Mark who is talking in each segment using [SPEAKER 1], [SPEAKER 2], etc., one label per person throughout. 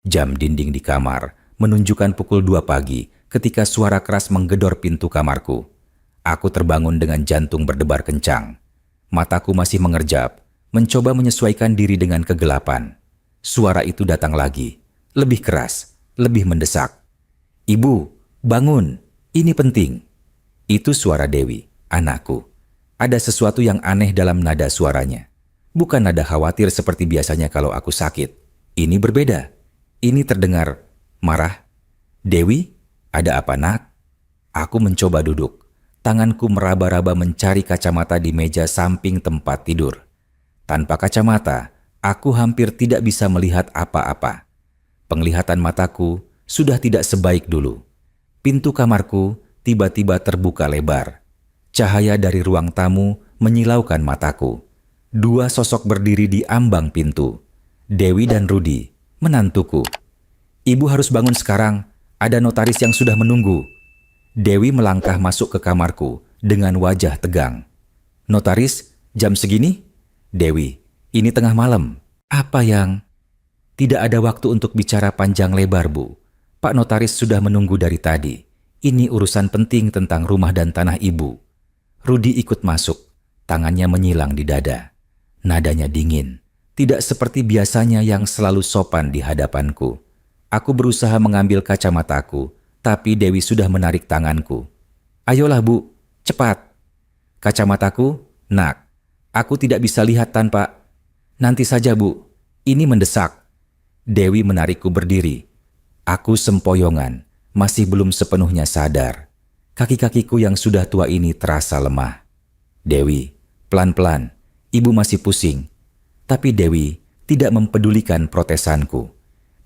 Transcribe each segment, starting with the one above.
[SPEAKER 1] Jam dinding di kamar menunjukkan pukul 2 pagi ketika suara keras menggedor pintu kamarku. Aku terbangun dengan jantung berdebar kencang. Mataku masih mengerjap, mencoba menyesuaikan diri dengan kegelapan. Suara itu datang lagi, lebih keras, lebih mendesak. "Ibu, bangun, ini penting." Itu suara Dewi, anakku. Ada sesuatu yang aneh dalam nada suaranya. Bukan nada khawatir seperti biasanya kalau aku sakit. Ini berbeda. Ini terdengar marah. "Dewi, ada apa nak?" Aku mencoba duduk. Tanganku meraba-raba mencari kacamata di meja samping tempat tidur. Tanpa kacamata, aku hampir tidak bisa melihat apa-apa. Penglihatan mataku sudah tidak sebaik dulu. Pintu kamarku tiba-tiba terbuka lebar. Cahaya dari ruang tamu menyilaukan mataku. Dua sosok berdiri di ambang pintu. Dewi dan Rudi, menantuku. "Ibu harus bangun sekarang, ada notaris yang sudah menunggu." Dewi melangkah masuk ke kamarku dengan wajah tegang. "Notaris, jam segini?" "Dewi, ini tengah malam." "Apa yang?" "Tidak ada waktu untuk bicara panjang lebar, Bu. Pak Notaris sudah menunggu dari tadi. Ini urusan penting tentang rumah dan tanah Ibu." Rudi ikut masuk, tangannya menyilang di dada. Nadanya dingin, tidak seperti biasanya yang selalu sopan di hadapanku. Aku berusaha mengambil kacamataku, tapi Dewi sudah menarik tanganku. "Ayolah Bu, cepat." "Kacamataku, nak, aku tidak bisa lihat tanpa..." "Nanti saja Bu, ini mendesak." Dewi menarikku berdiri. Aku sempoyongan, masih belum sepenuhnya sadar. Kaki-kakiku yang sudah tua ini terasa lemah. "Dewi, pelan-pelan, Ibu masih pusing." Tapi Dewi tidak mempedulikan protesanku.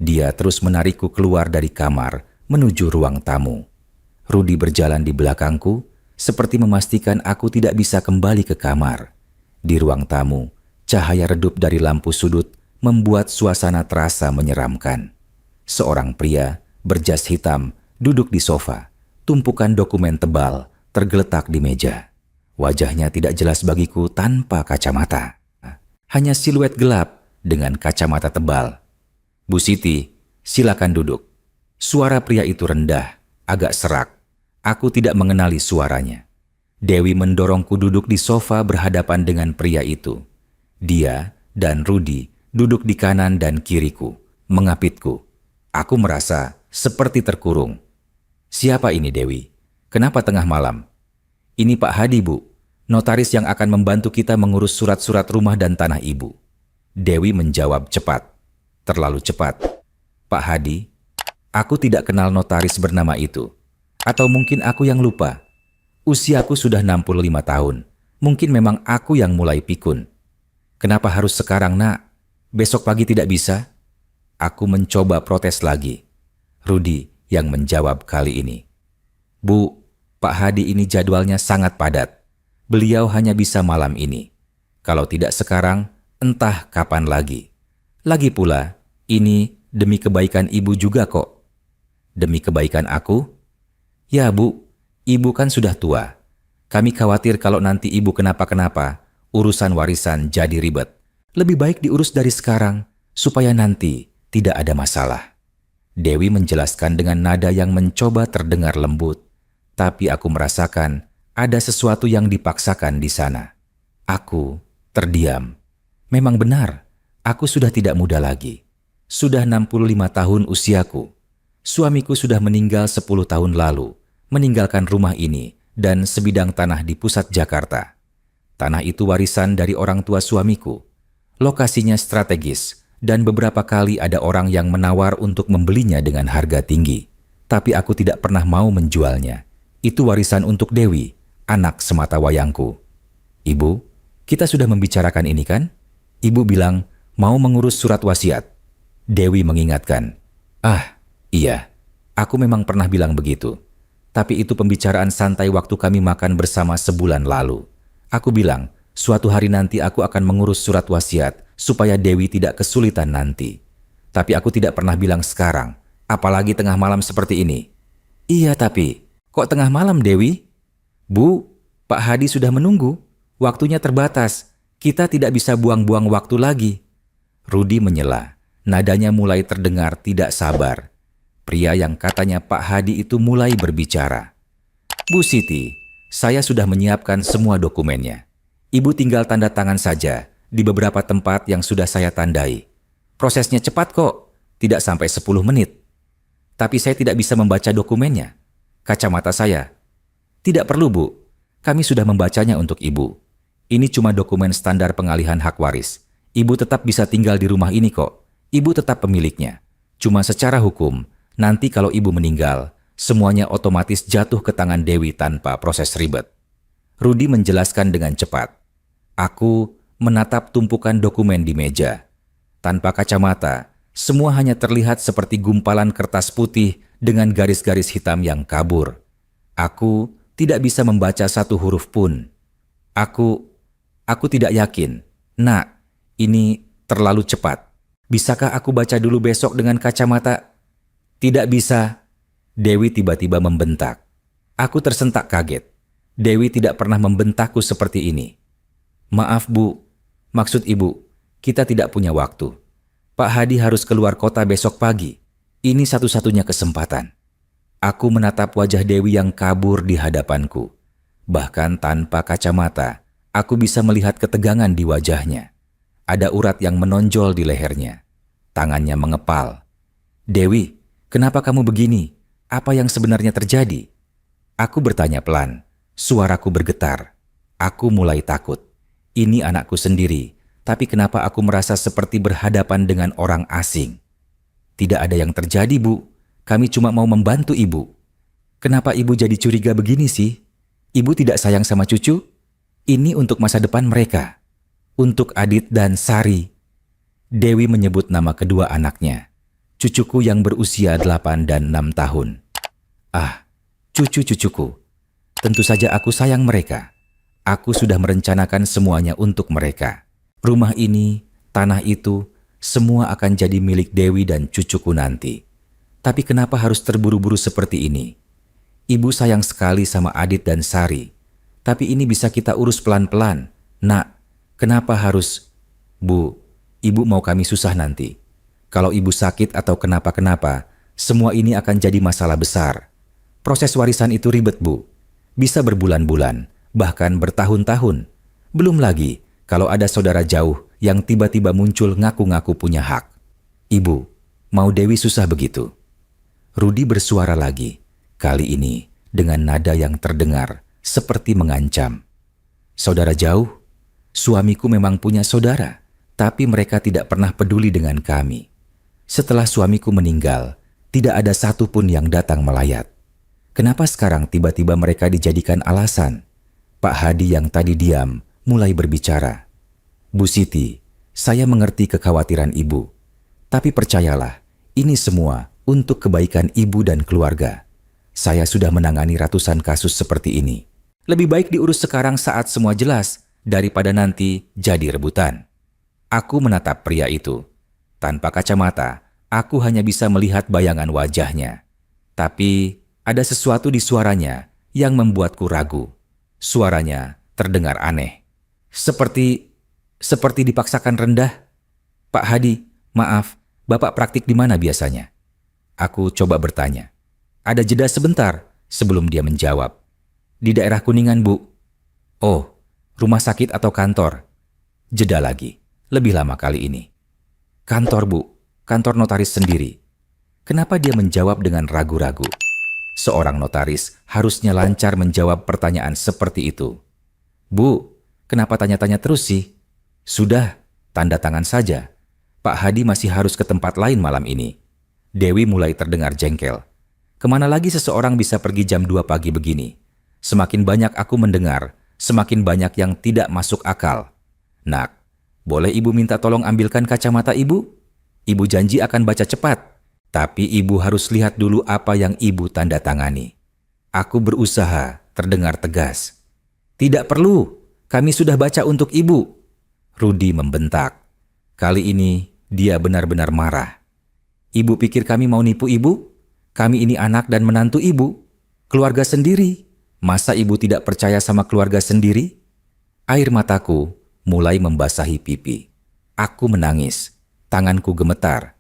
[SPEAKER 1] Dia terus menarikku keluar dari kamar menuju ruang tamu. Rudi berjalan di belakangku, seperti memastikan aku tidak bisa kembali ke kamar. Di ruang tamu, cahaya redup dari lampu sudut membuat suasana terasa menyeramkan. Seorang pria berjas hitam duduk di sofa, tumpukan dokumen tebal tergeletak di meja. Wajahnya tidak jelas bagiku tanpa kacamata. Hanya siluet gelap dengan kacamata tebal. "Bu Siti, silakan duduk." Suara pria itu rendah, agak serak. Aku tidak mengenali suaranya. Dewi mendorongku duduk di sofa berhadapan dengan pria itu. Dia dan Rudi duduk di kanan dan kiriku, mengapitku. Aku merasa seperti terkurung. "Siapa ini Dewi? Kenapa tengah malam?" "Ini Pak Hadi, Bu. Notaris yang akan membantu kita mengurus surat-surat rumah dan tanah Ibu." Dewi menjawab cepat. Terlalu cepat. "Pak Hadi? Aku tidak kenal notaris bernama itu. Atau mungkin aku yang lupa. Usiaku sudah 65 tahun. Mungkin memang aku yang mulai pikun." "Kenapa harus sekarang, nak? Besok pagi tidak bisa?" Aku mencoba protes lagi. Rudi yang menjawab kali ini. "Bu, Pak Hadi ini jadwalnya sangat padat. Beliau hanya bisa malam ini. Kalau tidak sekarang, entah kapan lagi. Lagi pula, ini demi kebaikan Ibu juga kok." "Demi kebaikan aku?" "Ya Bu, Ibu kan sudah tua. Kami khawatir kalau nanti Ibu kenapa-kenapa, urusan warisan jadi ribet. Lebih baik diurus dari sekarang, supaya nanti tidak ada masalah." Dewi menjelaskan dengan nada yang mencoba terdengar lembut, tapi aku merasakan ada sesuatu yang dipaksakan di sana. Aku terdiam. Memang benar, aku sudah tidak muda lagi. Sudah 65 tahun usiaku. Suamiku sudah meninggal 10 tahun lalu, meninggalkan rumah ini dan sebidang tanah di pusat Jakarta. Tanah itu warisan dari orang tua suamiku. Lokasinya strategis dan beberapa kali ada orang yang menawar untuk membelinya dengan harga tinggi. Tapi aku tidak pernah mau menjualnya. Itu warisan untuk Dewi, anak semata wayangku. "Ibu, kita sudah membicarakan ini kan? Ibu bilang mau mengurus surat wasiat." Dewi mengingatkan. "Ah, iya, aku memang pernah bilang begitu. Tapi itu pembicaraan santai waktu kami makan bersama sebulan lalu. Aku bilang, suatu hari nanti aku akan mengurus surat wasiat supaya Dewi tidak kesulitan nanti. Tapi aku tidak pernah bilang sekarang, apalagi tengah malam seperti ini." "Iya tapi, kok tengah malam Dewi?" "Bu, Pak Hadi sudah menunggu. Waktunya terbatas. Kita tidak bisa buang-buang waktu lagi." Rudi menyela. Nadanya mulai terdengar tidak sabar. Pria yang katanya Pak Hadi itu mulai berbicara. Bu Siti, saya sudah menyiapkan semua dokumennya. Ibu tinggal tanda tangan saja di beberapa tempat yang sudah saya tandai. Prosesnya cepat kok, tidak sampai 10 menit. Tapi saya tidak bisa membaca dokumennya. Kacamata saya. Tidak perlu, Bu. Kami sudah membacanya untuk Ibu. Ini cuma dokumen standar pengalihan hak waris. Ibu tetap bisa tinggal di rumah ini kok. Ibu tetap pemiliknya. Cuma secara hukum, nanti kalau Ibu meninggal, semuanya otomatis jatuh ke tangan Dewi tanpa proses ribet. Rudi menjelaskan dengan cepat. Aku menatap tumpukan dokumen di meja. Tanpa kacamata, semua hanya terlihat seperti gumpalan kertas putih dengan garis-garis hitam yang kabur. Aku tidak bisa membaca satu huruf pun. Aku tidak yakin. Nak, ini terlalu cepat. Bisakah aku baca dulu besok dengan kacamata? Tidak bisa. Dewi tiba-tiba membentak. Aku tersentak kaget. Dewi tidak pernah membentakku seperti ini. Maaf, Bu. Maksud Ibu, kita tidak punya waktu. Pak Hadi harus keluar kota besok pagi. Ini satu-satunya kesempatan. Aku menatap wajah Dewi yang kabur di hadapanku. Bahkan tanpa kacamata, aku bisa melihat ketegangan di wajahnya. Ada urat yang menonjol di lehernya. Tangannya mengepal. Dewi, kenapa kamu begini? Apa yang sebenarnya terjadi? Aku bertanya pelan. Suaraku bergetar. Aku mulai takut. Ini anakku sendiri, tapi kenapa aku merasa seperti berhadapan dengan orang asing? Tidak ada yang terjadi, Bu. Kami cuma mau membantu Ibu. Kenapa Ibu jadi curiga begini sih? Ibu tidak sayang sama cucu? Ini untuk masa depan mereka. Untuk Adit dan Sari. Dewi menyebut nama kedua anaknya. Cucuku yang berusia 8 dan 6 tahun. Ah, cucu-cucuku. Tentu saja aku sayang mereka. Aku sudah merencanakan semuanya untuk mereka. Rumah ini, tanah itu, semua akan jadi milik Dewi dan cucuku nanti. Tapi kenapa harus terburu-buru seperti ini? Ibu sayang sekali sama Adit dan Sari. Tapi ini bisa kita urus pelan-pelan. Nak, kenapa harus... Bu, Ibu mau kami susah nanti. Kalau Ibu sakit atau kenapa-kenapa, semua ini akan jadi masalah besar. Proses warisan itu ribet, Bu. Bisa berbulan-bulan, bahkan bertahun-tahun. Belum lagi kalau ada saudara jauh yang tiba-tiba muncul ngaku-ngaku punya hak. Ibu, mau Dewi susah begitu? Rudi bersuara lagi, kali ini dengan nada yang terdengar seperti mengancam. Saudara jauh? Suamiku memang punya saudara, tapi mereka tidak pernah peduli dengan kami. Setelah suamiku meninggal, tidak ada satupun yang datang melayat. Kenapa sekarang tiba-tiba mereka dijadikan alasan? Pak Hadi yang tadi diam mulai berbicara. Bu Siti, saya mengerti kekhawatiran Ibu. Tapi percayalah, ini semua untuk kebaikan Ibu dan keluarga. Saya sudah menangani ratusan kasus seperti ini. Lebih baik diurus sekarang saat semua jelas, daripada nanti jadi rebutan. Aku menatap pria itu. Tanpa kacamata, aku hanya bisa melihat bayangan wajahnya. Tapi ada sesuatu di suaranya yang membuatku ragu. Suaranya terdengar aneh. Seperti dipaksakan rendah. Pak Hadi, maaf, Bapak praktik di mana biasanya? Aku coba bertanya. Ada jeda sebentar sebelum dia menjawab. Di daerah Kuningan, Bu. Oh, rumah sakit atau kantor? Jeda lagi, lebih lama kali ini. Kantor, Bu. Kantor notaris sendiri. Kenapa dia menjawab dengan ragu-ragu? Seorang notaris harusnya lancar menjawab pertanyaan seperti itu. Bu, kenapa tanya-tanya terus sih? Sudah, tanda tangan saja. Pak Hadi masih harus ke tempat lain malam ini. Dewi mulai terdengar jengkel. Kemana lagi seseorang bisa pergi jam 2 pagi begini? Semakin banyak aku mendengar, semakin banyak yang tidak masuk akal. Nak, boleh Ibu minta tolong ambilkan kacamata Ibu? Ibu janji akan baca cepat. Tapi Ibu harus lihat dulu apa yang Ibu tanda tangani. Aku berusaha terdengar tegas. Tidak perlu, kami sudah baca untuk Ibu. Rudi membentak. Kali ini dia benar-benar marah. Ibu pikir kami mau nipu Ibu? Kami ini anak dan menantu Ibu. Keluarga sendiri. Masa Ibu tidak percaya sama keluarga sendiri? Air mataku mulai membasahi pipi. Aku menangis. Tanganku gemetar.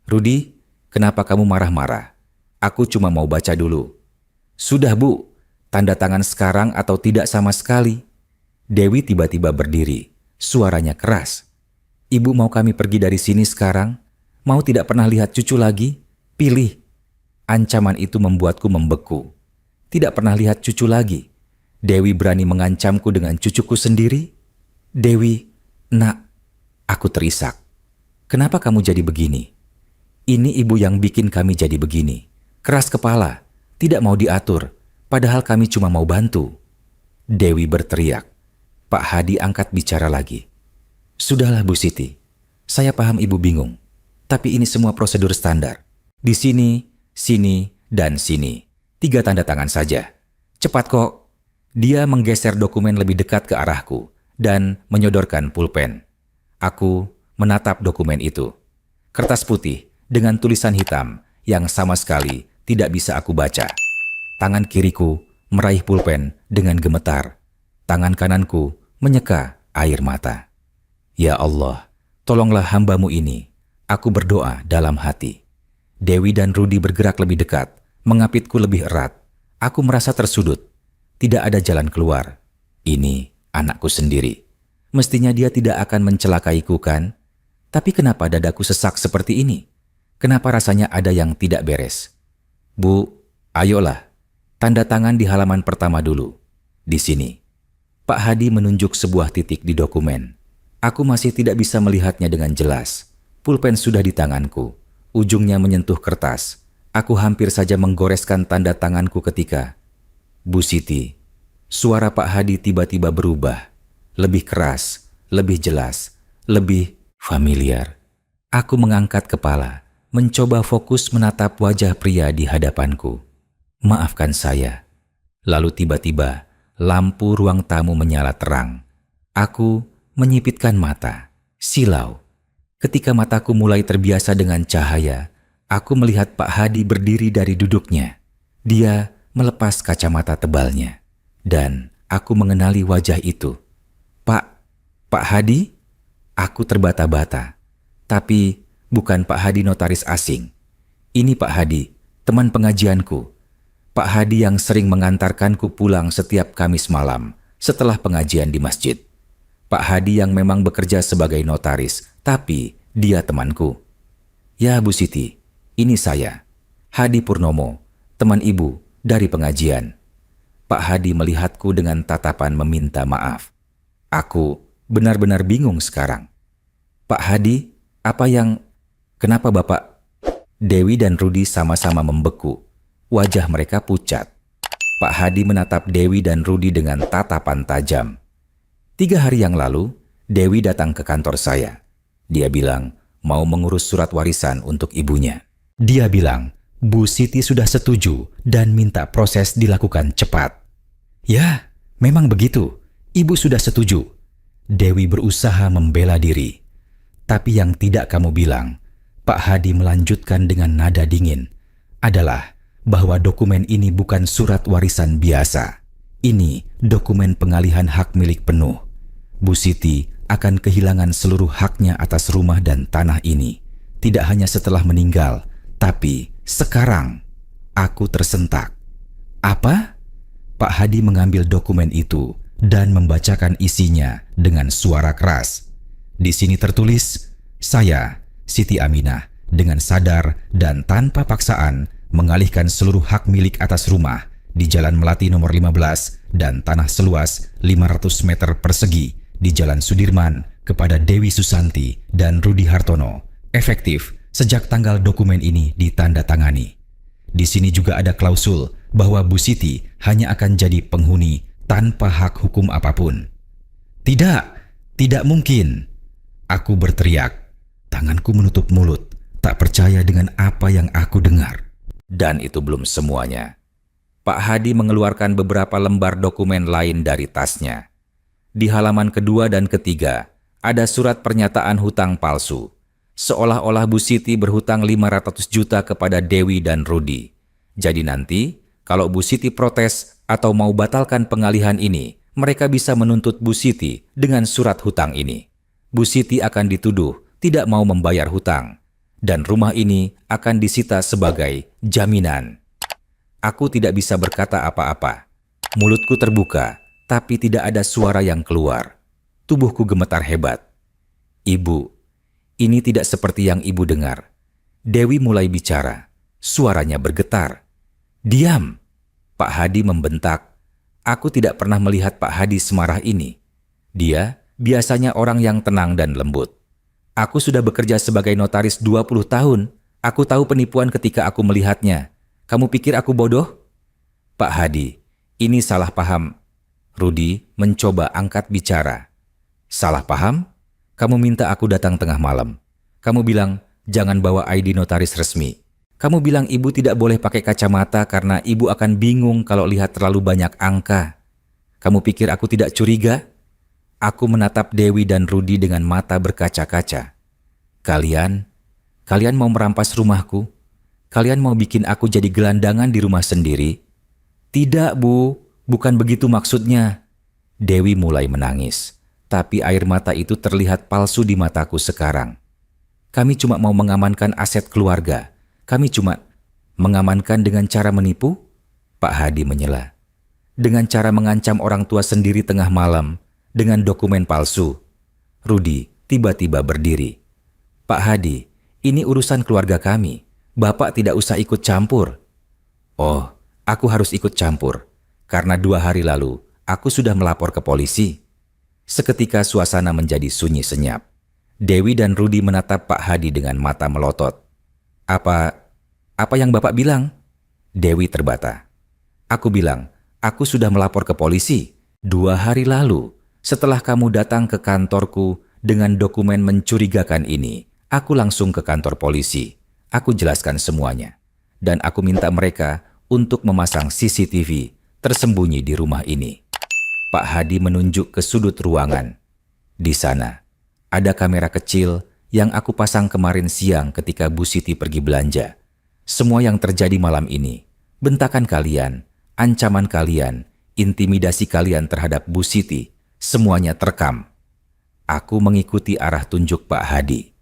[SPEAKER 1] Rudi, kenapa kamu marah-marah? Aku cuma mau baca dulu. Sudah Bu, tanda tangan sekarang atau tidak sama sekali. Dewi tiba-tiba berdiri, suaranya keras. Ibu mau kami pergi dari sini sekarang? Mau tidak pernah lihat cucu lagi? Pilih. Ancaman itu membuatku membeku. Tidak pernah lihat cucu lagi. Dewi berani mengancamku dengan cucuku sendiri? Dewi, nak, aku terisak. Kenapa kamu jadi begini? Ini ibu yang bikin kami jadi begini. Keras kepala, tidak mau diatur, padahal kami cuma mau bantu. Dewi berteriak. Pak Hadi angkat bicara lagi. Sudahlah Bu Siti, saya paham ibu bingung. Tapi ini semua prosedur standar. Di sini, sini, dan sini. 3 tanda tangan saja. Cepat kok. Dia menggeser dokumen lebih dekat ke arahku dan menyodorkan pulpen. Aku menatap dokumen itu. Kertas putih dengan tulisan hitam yang sama sekali tidak bisa aku baca. Tangan kiriku meraih pulpen dengan gemetar. Tangan kananku menyeka air mata. Ya Allah, tolonglah hamba-Mu ini. Aku berdoa dalam hati. Dewi dan Rudi bergerak lebih dekat, mengapitku lebih erat. Aku merasa tersudut. Tidak ada jalan keluar. Ini anakku sendiri. Mestinya dia tidak akan mencelakaiku kan? Tapi kenapa dadaku sesak seperti ini? Kenapa rasanya ada yang tidak beres? Bu, ayolah. Tanda tangan di halaman pertama dulu. Di sini. Pak Hadi menunjuk sebuah titik di dokumen. Aku masih tidak bisa melihatnya dengan jelas. Pulpen sudah di tanganku. Ujungnya menyentuh kertas. Aku hampir saja menggoreskan tanda tanganku ketika... Bu Siti, suara Pak Hadi tiba-tiba berubah. Lebih keras, lebih jelas, lebih familiar. Aku mengangkat kepala, mencoba fokus menatap wajah pria di hadapanku. Maafkan saya. Lalu tiba-tiba, lampu ruang tamu menyala terang. Aku menyipitkan mata, silau. Ketika mataku mulai terbiasa dengan cahaya, aku melihat Pak Hadi berdiri dari duduknya. Dia melepas kacamata tebalnya. Dan aku mengenali wajah itu. Pak Hadi? Aku terbata-bata. Tapi bukan Pak Hadi notaris asing. Ini Pak Hadi, teman pengajianku. Pak Hadi yang sering mengantarkanku pulang setiap Kamis malam setelah pengajian di masjid. Pak Hadi yang memang bekerja sebagai notaris, tapi dia temanku. Ya Bu Siti, ini saya, Hadi Purnomo, teman ibu dari pengajian. Pak Hadi melihatku dengan tatapan meminta maaf. Aku benar-benar bingung sekarang. Pak Hadi, kenapa Bapak? Dewi dan Rudi sama-sama membeku. Wajah mereka pucat. Pak Hadi menatap Dewi dan Rudi dengan tatapan tajam. 3 hari yang lalu, Dewi datang ke kantor saya. Dia bilang mau mengurus surat warisan untuk ibunya. Dia bilang, Bu Siti sudah setuju dan minta proses dilakukan cepat. Ya, memang begitu. Ibu sudah setuju. Dewi berusaha membela diri. Tapi yang tidak kamu bilang, Pak Hadi melanjutkan dengan nada dingin, adalah bahwa dokumen ini bukan surat warisan biasa. Ini dokumen pengalihan hak milik penuh. Bu Siti akan kehilangan seluruh haknya atas rumah dan tanah ini. Tidak hanya setelah meninggal, tapi sekarang. Aku tersentak. Apa? Pak Hadi mengambil dokumen itu dan membacakan isinya dengan suara keras. Di sini tertulis, saya, Siti Aminah, dengan sadar dan tanpa paksaan mengalihkan seluruh hak milik atas rumah di Jalan Melati nomor 15 dan tanah seluas 500 meter persegi di Jalan Sudirman kepada Dewi Susanti dan Rudi Hartono, efektif sejak tanggal dokumen ini ditandatangani. Di sini juga ada klausul bahwa Bu Siti hanya akan jadi penghuni tanpa hak hukum apapun. Tidak, tidak mungkin. Aku berteriak. Tanganku menutup mulut, tak percaya dengan apa yang aku dengar. Dan itu belum semuanya. Pak Hadi mengeluarkan beberapa lembar dokumen lain dari tasnya. Di halaman kedua dan ketiga, ada surat pernyataan hutang palsu. Seolah-olah Bu Siti berhutang 500 juta kepada Dewi dan Rudi. Jadi nanti, kalau Bu Siti protes atau mau batalkan pengalihan ini, mereka bisa menuntut Bu Siti dengan surat hutang ini. Bu Siti akan dituduh tidak mau membayar hutang, dan rumah ini akan disita sebagai jaminan. Aku tidak bisa berkata apa-apa. Mulutku terbuka, tapi tidak ada suara yang keluar. Tubuhku gemetar hebat. Ibu, ini tidak seperti yang ibu dengar. Dewi mulai bicara. Suaranya bergetar. Diam! Pak Hadi membentak. Aku tidak pernah melihat Pak Hadi semarah ini. Dia biasanya orang yang tenang dan lembut. Aku sudah bekerja sebagai notaris 20 tahun. Aku tahu penipuan ketika aku melihatnya. Kamu pikir aku bodoh? Pak Hadi, ini salah paham. Rudi mencoba angkat bicara. Salah paham? Kamu minta aku datang tengah malam. Kamu bilang, jangan bawa ID notaris resmi. Kamu bilang ibu tidak boleh pakai kacamata karena ibu akan bingung kalau lihat terlalu banyak angka. Kamu pikir aku tidak curiga? Aku menatap Dewi dan Rudi dengan mata berkaca-kaca. Kalian mau merampas rumahku? Kalian mau bikin aku jadi gelandangan di rumah sendiri? Tidak, Bu. Bukan begitu maksudnya. Dewi mulai menangis. Tapi air mata itu terlihat palsu di mataku sekarang. Kami cuma mau mengamankan aset keluarga. Kami cuma mengamankan dengan cara menipu? Pak Hadi menyela. Dengan cara mengancam orang tua sendiri tengah malam, dengan dokumen palsu. Rudi tiba-tiba berdiri. Pak Hadi, ini urusan keluarga kami. Bapak tidak usah ikut campur. Oh, aku harus ikut campur. Karena 2 hari lalu, aku sudah melapor ke polisi. Seketika suasana menjadi sunyi senyap. Dewi dan Rudi menatap Pak Hadi dengan mata melotot. Apa yang Bapak bilang? Dewi terbata. Aku bilang, aku sudah melapor ke polisi 2 hari lalu. Setelah kamu datang ke kantorku dengan dokumen mencurigakan ini, aku langsung ke kantor polisi. Aku jelaskan semuanya. Dan aku minta mereka untuk memasang CCTV tersembunyi di rumah ini. Pak Hadi menunjuk ke sudut ruangan. Di sana, ada kamera kecil yang aku pasang kemarin siang ketika Bu Siti pergi belanja. Semua yang terjadi malam ini, bentakan kalian, ancaman kalian, intimidasi kalian terhadap Bu Siti, semuanya terekam. Aku mengikuti arah tunjuk Pak Hadi.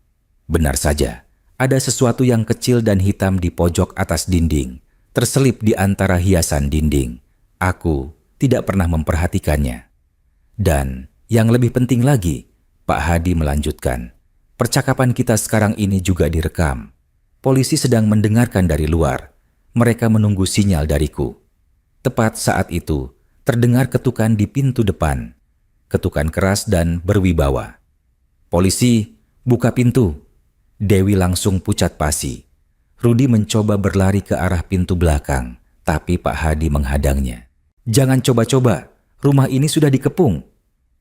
[SPEAKER 1] Benar saja, ada sesuatu yang kecil dan hitam di pojok atas dinding, terselip di antara hiasan dinding. Aku tidak pernah memperhatikannya. Dan yang lebih penting lagi, Pak Hadi melanjutkan, percakapan kita sekarang ini juga direkam. Polisi sedang mendengarkan dari luar. Mereka menunggu sinyal dariku. Tepat saat itu, terdengar ketukan di pintu depan. Ketukan keras dan berwibawa. Polisi, buka pintu. Dewi langsung pucat pasi. Rudi mencoba berlari ke arah pintu belakang, tapi Pak Hadi menghadangnya. Jangan coba-coba, rumah ini sudah dikepung.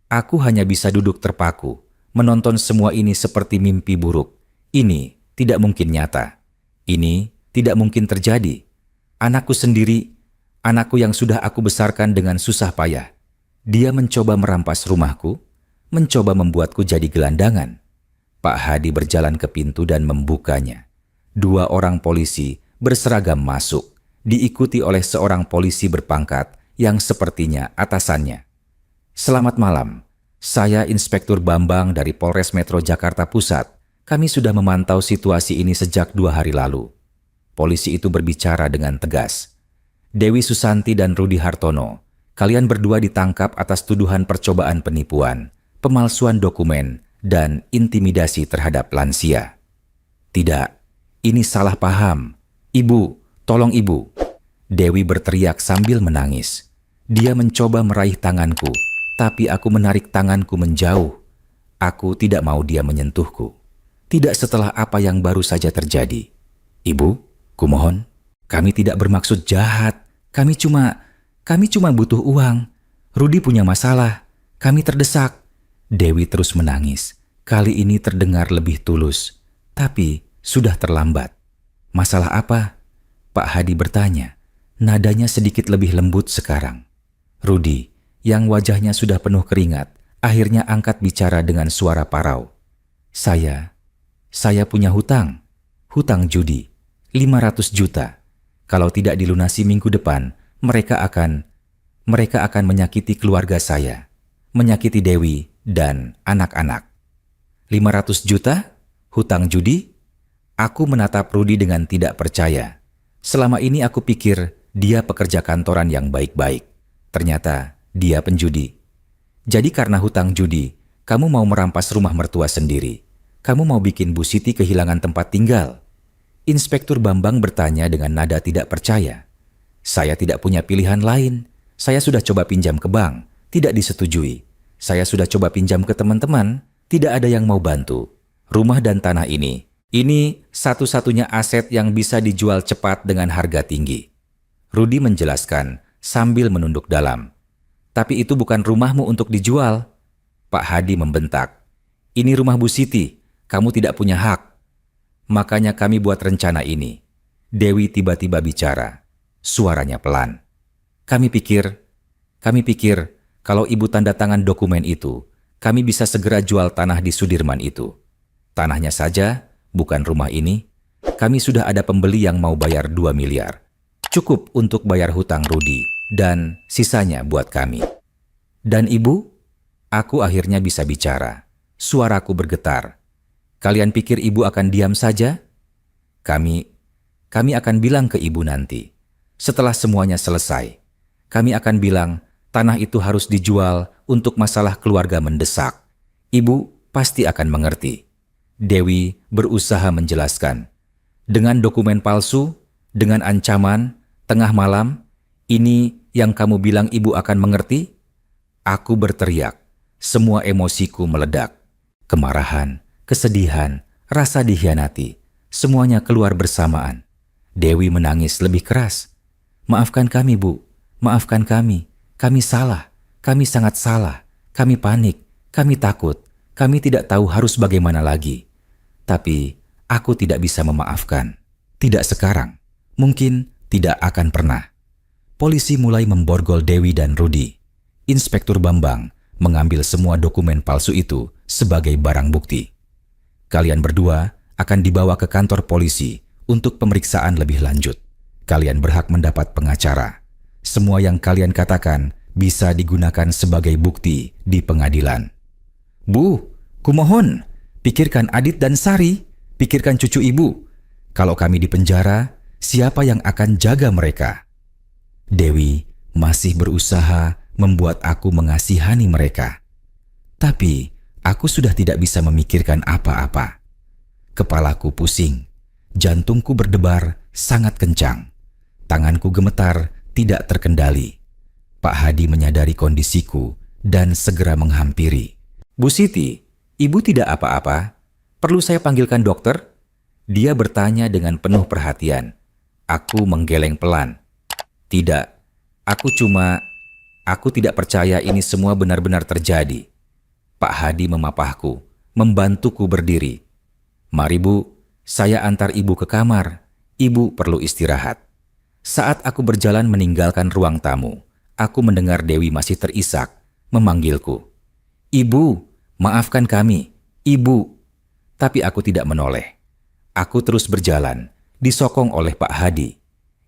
[SPEAKER 1] Aku hanya bisa duduk terpaku, menonton semua ini seperti mimpi buruk. Ini tidak mungkin nyata. Ini tidak mungkin terjadi. Anakku sendiri, anakku yang sudah aku besarkan dengan susah payah. Dia mencoba merampas rumahku, mencoba membuatku jadi gelandangan. Pak Hadi berjalan ke pintu dan membukanya. 2 orang polisi berseragam masuk, diikuti oleh seorang polisi berpangkat yang sepertinya atasannya. Selamat malam, saya Inspektur Bambang dari Polres Metro Jakarta Pusat. Kami sudah memantau situasi ini sejak 2 hari lalu. Polisi itu berbicara dengan tegas. Dewi Susanti dan Rudi Hartono, kalian berdua ditangkap atas tuduhan percobaan penipuan, pemalsuan dokumen, dan intimidasi terhadap lansia. Tidak, ini salah paham. Ibu, tolong ibu. Dewi berteriak sambil menangis. Dia mencoba meraih tanganku, tapi aku menarik tanganku menjauh. Aku tidak mau dia menyentuhku. Tidak setelah apa yang baru saja terjadi. Ibu, kumohon, kami tidak bermaksud jahat. Kami cuma butuh uang. Rudi punya masalah. Kami terdesak. Dewi terus menangis. Kali ini terdengar lebih tulus. Tapi sudah terlambat. Masalah apa? Pak Hadi bertanya. Nadanya sedikit lebih lembut sekarang. Rudi, yang wajahnya sudah penuh keringat, akhirnya angkat bicara dengan suara parau. Saya punya hutang judi, 500 juta. Kalau tidak dilunasi minggu depan, mereka akan menyakiti keluarga saya, menyakiti Dewi dan anak-anak. 500 juta? Hutang judi? Aku menatap Rudi dengan tidak percaya. Selama ini aku pikir dia pekerja kantoran yang baik-baik. Ternyata dia penjudi. Jadi karena hutang judi, kamu mau merampas rumah mertua sendiri. Kamu mau bikin Bu Siti kehilangan tempat tinggal. Inspektur Bambang bertanya dengan nada tidak percaya. Saya tidak punya pilihan lain. Saya sudah coba pinjam ke bank, tidak disetujui. Saya sudah coba pinjam ke teman-teman, tidak ada yang mau bantu. Rumah dan tanah ini satu-satunya aset yang bisa dijual cepat dengan harga tinggi. Rudi menjelaskan sambil menunduk dalam. Tapi itu bukan rumahmu untuk dijual. Pak Hadi membentak. Ini rumah Bu Siti, kamu tidak punya hak. Makanya kami buat rencana ini. Dewi tiba-tiba bicara. Suaranya pelan. Kami pikir kalau ibu tanda tangan dokumen itu, kami bisa segera jual tanah di Sudirman itu. Tanahnya saja, bukan rumah ini. Kami sudah ada pembeli yang mau bayar 2 miliar. Cukup untuk bayar hutang Rudi dan sisanya buat kami. Dan ibu? Aku akhirnya bisa bicara. Suaraku bergetar. Kalian pikir ibu akan diam saja? Kami akan bilang ke ibu nanti. Setelah semuanya selesai, kami akan bilang tanah itu harus dijual untuk masalah keluarga mendesak. Ibu pasti akan mengerti. Dewi berusaha menjelaskan. Dengan dokumen palsu, dengan ancaman, tengah malam, ini yang kamu bilang ibu akan mengerti? Aku berteriak. Semua emosiku meledak. Kemarahan, kesedihan, rasa dikhianati, semuanya keluar bersamaan. Dewi menangis lebih keras. Maafkan kami, Bu. Maafkan kami. Kami salah. Kami sangat salah. Kami panik. Kami takut. Kami tidak tahu harus bagaimana lagi. Tapi aku tidak bisa memaafkan. Tidak sekarang. Mungkin tidak akan pernah. Polisi mulai memborgol Dewi dan Rudi. Inspektur Bambang mengambil semua dokumen palsu itu sebagai barang bukti. Kalian berdua akan dibawa ke kantor polisi untuk pemeriksaan lebih lanjut. Kalian berhak mendapat pengacara. Semua yang kalian katakan bisa digunakan sebagai bukti di pengadilan. Bu, kumohon, pikirkan Adit dan Sari, pikirkan cucu ibu. Kalau kami di penjara, siapa yang akan jaga mereka? Dewi masih berusaha membuat aku mengasihani mereka. Tapi aku sudah tidak bisa memikirkan apa-apa. Kepalaku pusing, jantungku berdebar sangat kencang. Tanganku gemetar tidak terkendali. Pak Hadi menyadari kondisiku dan segera menghampiri. Bu Siti, ibu tidak apa-apa? Perlu saya panggilkan dokter? Dia bertanya dengan penuh perhatian. Aku menggeleng pelan. Tidak, aku tidak percaya ini semua benar-benar terjadi. Pak Hadi memapahku, membantuku berdiri. Mari Bu, saya antar ibu ke kamar. Ibu perlu istirahat. Saat aku berjalan meninggalkan ruang tamu, aku mendengar Dewi masih terisak, memanggilku. Ibu, maafkan kami, Ibu. Tapi aku tidak menoleh. Aku terus berjalan, disokong oleh Pak Hadi.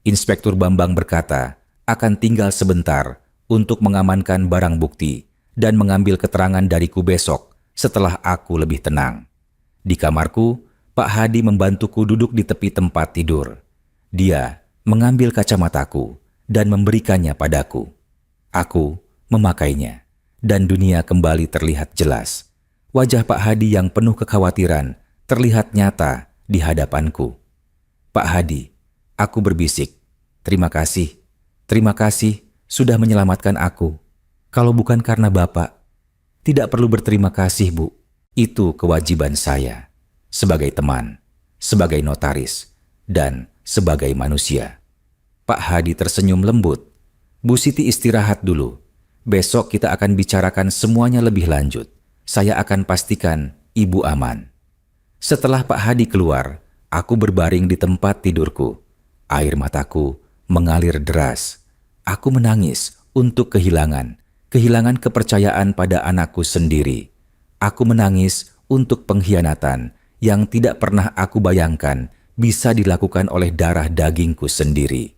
[SPEAKER 1] Inspektur Bambang berkata, akan tinggal sebentar untuk mengamankan barang bukti dan mengambil keterangan dariku besok setelah aku lebih tenang. Di kamarku, Pak Hadi membantuku duduk di tepi tempat tidur. Dia mengambil kacamataku dan memberikannya padaku. Aku memakainya, dan dunia kembali terlihat jelas. Wajah Pak Hadi yang penuh kekhawatiran terlihat nyata di hadapanku. Pak Hadi, aku berbisik, terima kasih sudah menyelamatkan aku. Kalau bukan karena Bapak, tidak perlu berterima kasih, Bu. Itu kewajiban saya, sebagai teman, sebagai notaris, dan sebagai manusia. Pak Hadi tersenyum lembut. Bu Siti istirahat dulu. Besok kita akan bicarakan semuanya lebih lanjut. Saya akan pastikan ibu aman. Setelah Pak Hadi keluar, aku berbaring di tempat tidurku. Air mataku mengalir deras. Aku menangis untuk kehilangan kepercayaan pada anakku sendiri. Aku menangis untuk pengkhianatan yang tidak pernah aku bayangkan bisa dilakukan oleh darah dagingku sendiri.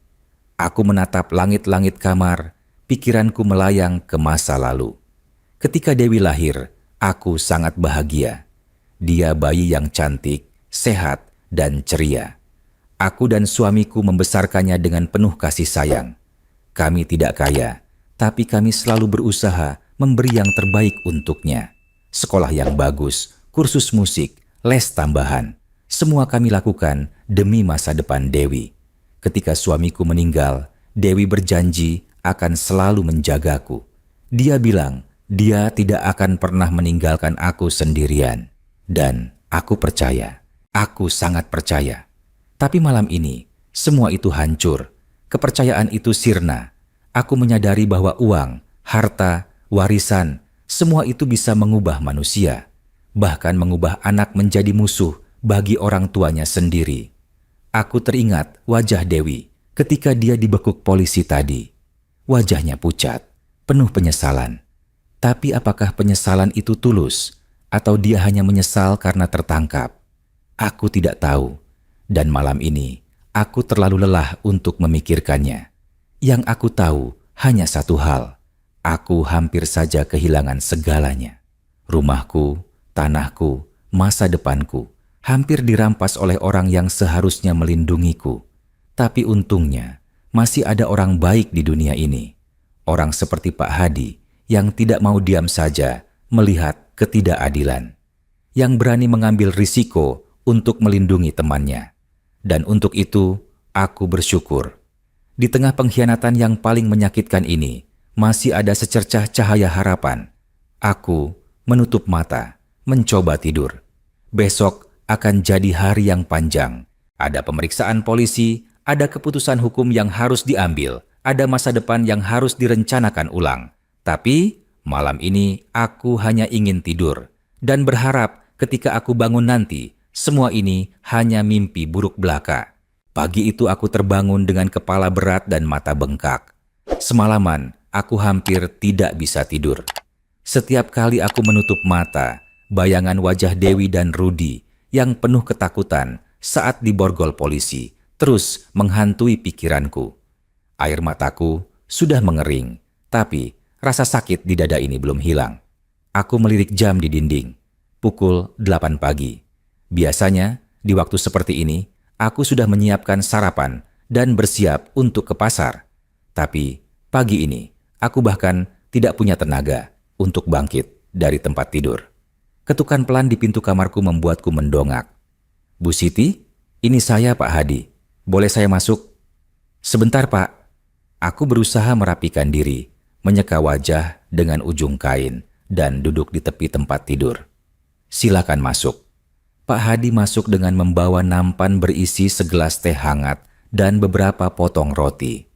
[SPEAKER 1] Aku menatap langit-langit kamar, pikiranku melayang ke masa lalu. Ketika Dewi lahir, aku sangat bahagia. Dia bayi yang cantik, sehat, dan ceria. Aku dan suamiku membesarkannya dengan penuh kasih sayang. Kami tidak kaya, tapi kami selalu berusaha memberi yang terbaik untuknya. Sekolah yang bagus, kursus musik, les tambahan. Semua kami lakukan demi masa depan Dewi. Ketika suamiku meninggal, Dewi berjanji akan selalu menjagaku. Dia bilang dia tidak akan pernah meninggalkan aku sendirian. Dan aku percaya, aku sangat percaya. Tapi malam ini, semua itu hancur. Kepercayaan itu sirna. Aku menyadari bahwa uang, harta, warisan, semua itu bisa mengubah manusia. Bahkan mengubah anak menjadi musuh bagi orang tuanya sendiri. Aku teringat wajah Dewi ketika dia dibekuk polisi tadi. Wajahnya pucat, penuh penyesalan. Tapi apakah penyesalan itu tulus? Atau dia hanya menyesal karena tertangkap? Aku tidak tahu. Dan malam ini, aku terlalu lelah untuk memikirkannya. Yang aku tahu hanya satu hal. Aku hampir saja kehilangan segalanya. Rumahku, tanahku, masa depanku hampir dirampas oleh orang yang seharusnya melindungiku. Tapi untungnya, masih ada orang baik di dunia ini. Orang seperti Pak Hadi yang tidak mau diam saja melihat ketidakadilan. Yang berani mengambil risiko untuk melindungi temannya. Dan untuk itu, aku bersyukur. Di tengah pengkhianatan yang paling menyakitkan ini, masih ada secercah cahaya harapan. Aku menutup mata, mencoba tidur. Besok akan jadi hari yang panjang. Ada pemeriksaan polisi, ada keputusan hukum yang harus diambil, ada masa depan yang harus direncanakan ulang. Tapi malam ini aku hanya ingin tidur dan berharap ketika aku bangun nanti, semua ini hanya mimpi buruk belaka. Pagi itu aku terbangun dengan kepala berat dan mata bengkak. Semalaman aku hampir tidak bisa tidur. Setiap kali aku menutup mata, bayangan wajah Dewi dan Rudi yang penuh ketakutan saat diborgol polisi terus menghantui pikiranku. Air mataku sudah mengering, tapi rasa sakit di dada ini belum hilang. Aku melirik jam di dinding. Pukul 8 pagi. Biasanya, di waktu seperti ini, aku sudah menyiapkan sarapan dan bersiap untuk ke pasar. Tapi, pagi ini, aku bahkan tidak punya tenaga untuk bangkit dari tempat tidur. Ketukan pelan di pintu kamarku membuatku mendongak. "Bu Siti, ini saya Pak Hadi. Boleh saya masuk?" "Sebentar Pak." Aku berusaha merapikan diri, menyeka wajah dengan ujung kain, dan duduk di tepi tempat tidur. "Silakan masuk." Pak Hadi masuk dengan membawa nampan berisi segelas teh hangat dan beberapa potong roti.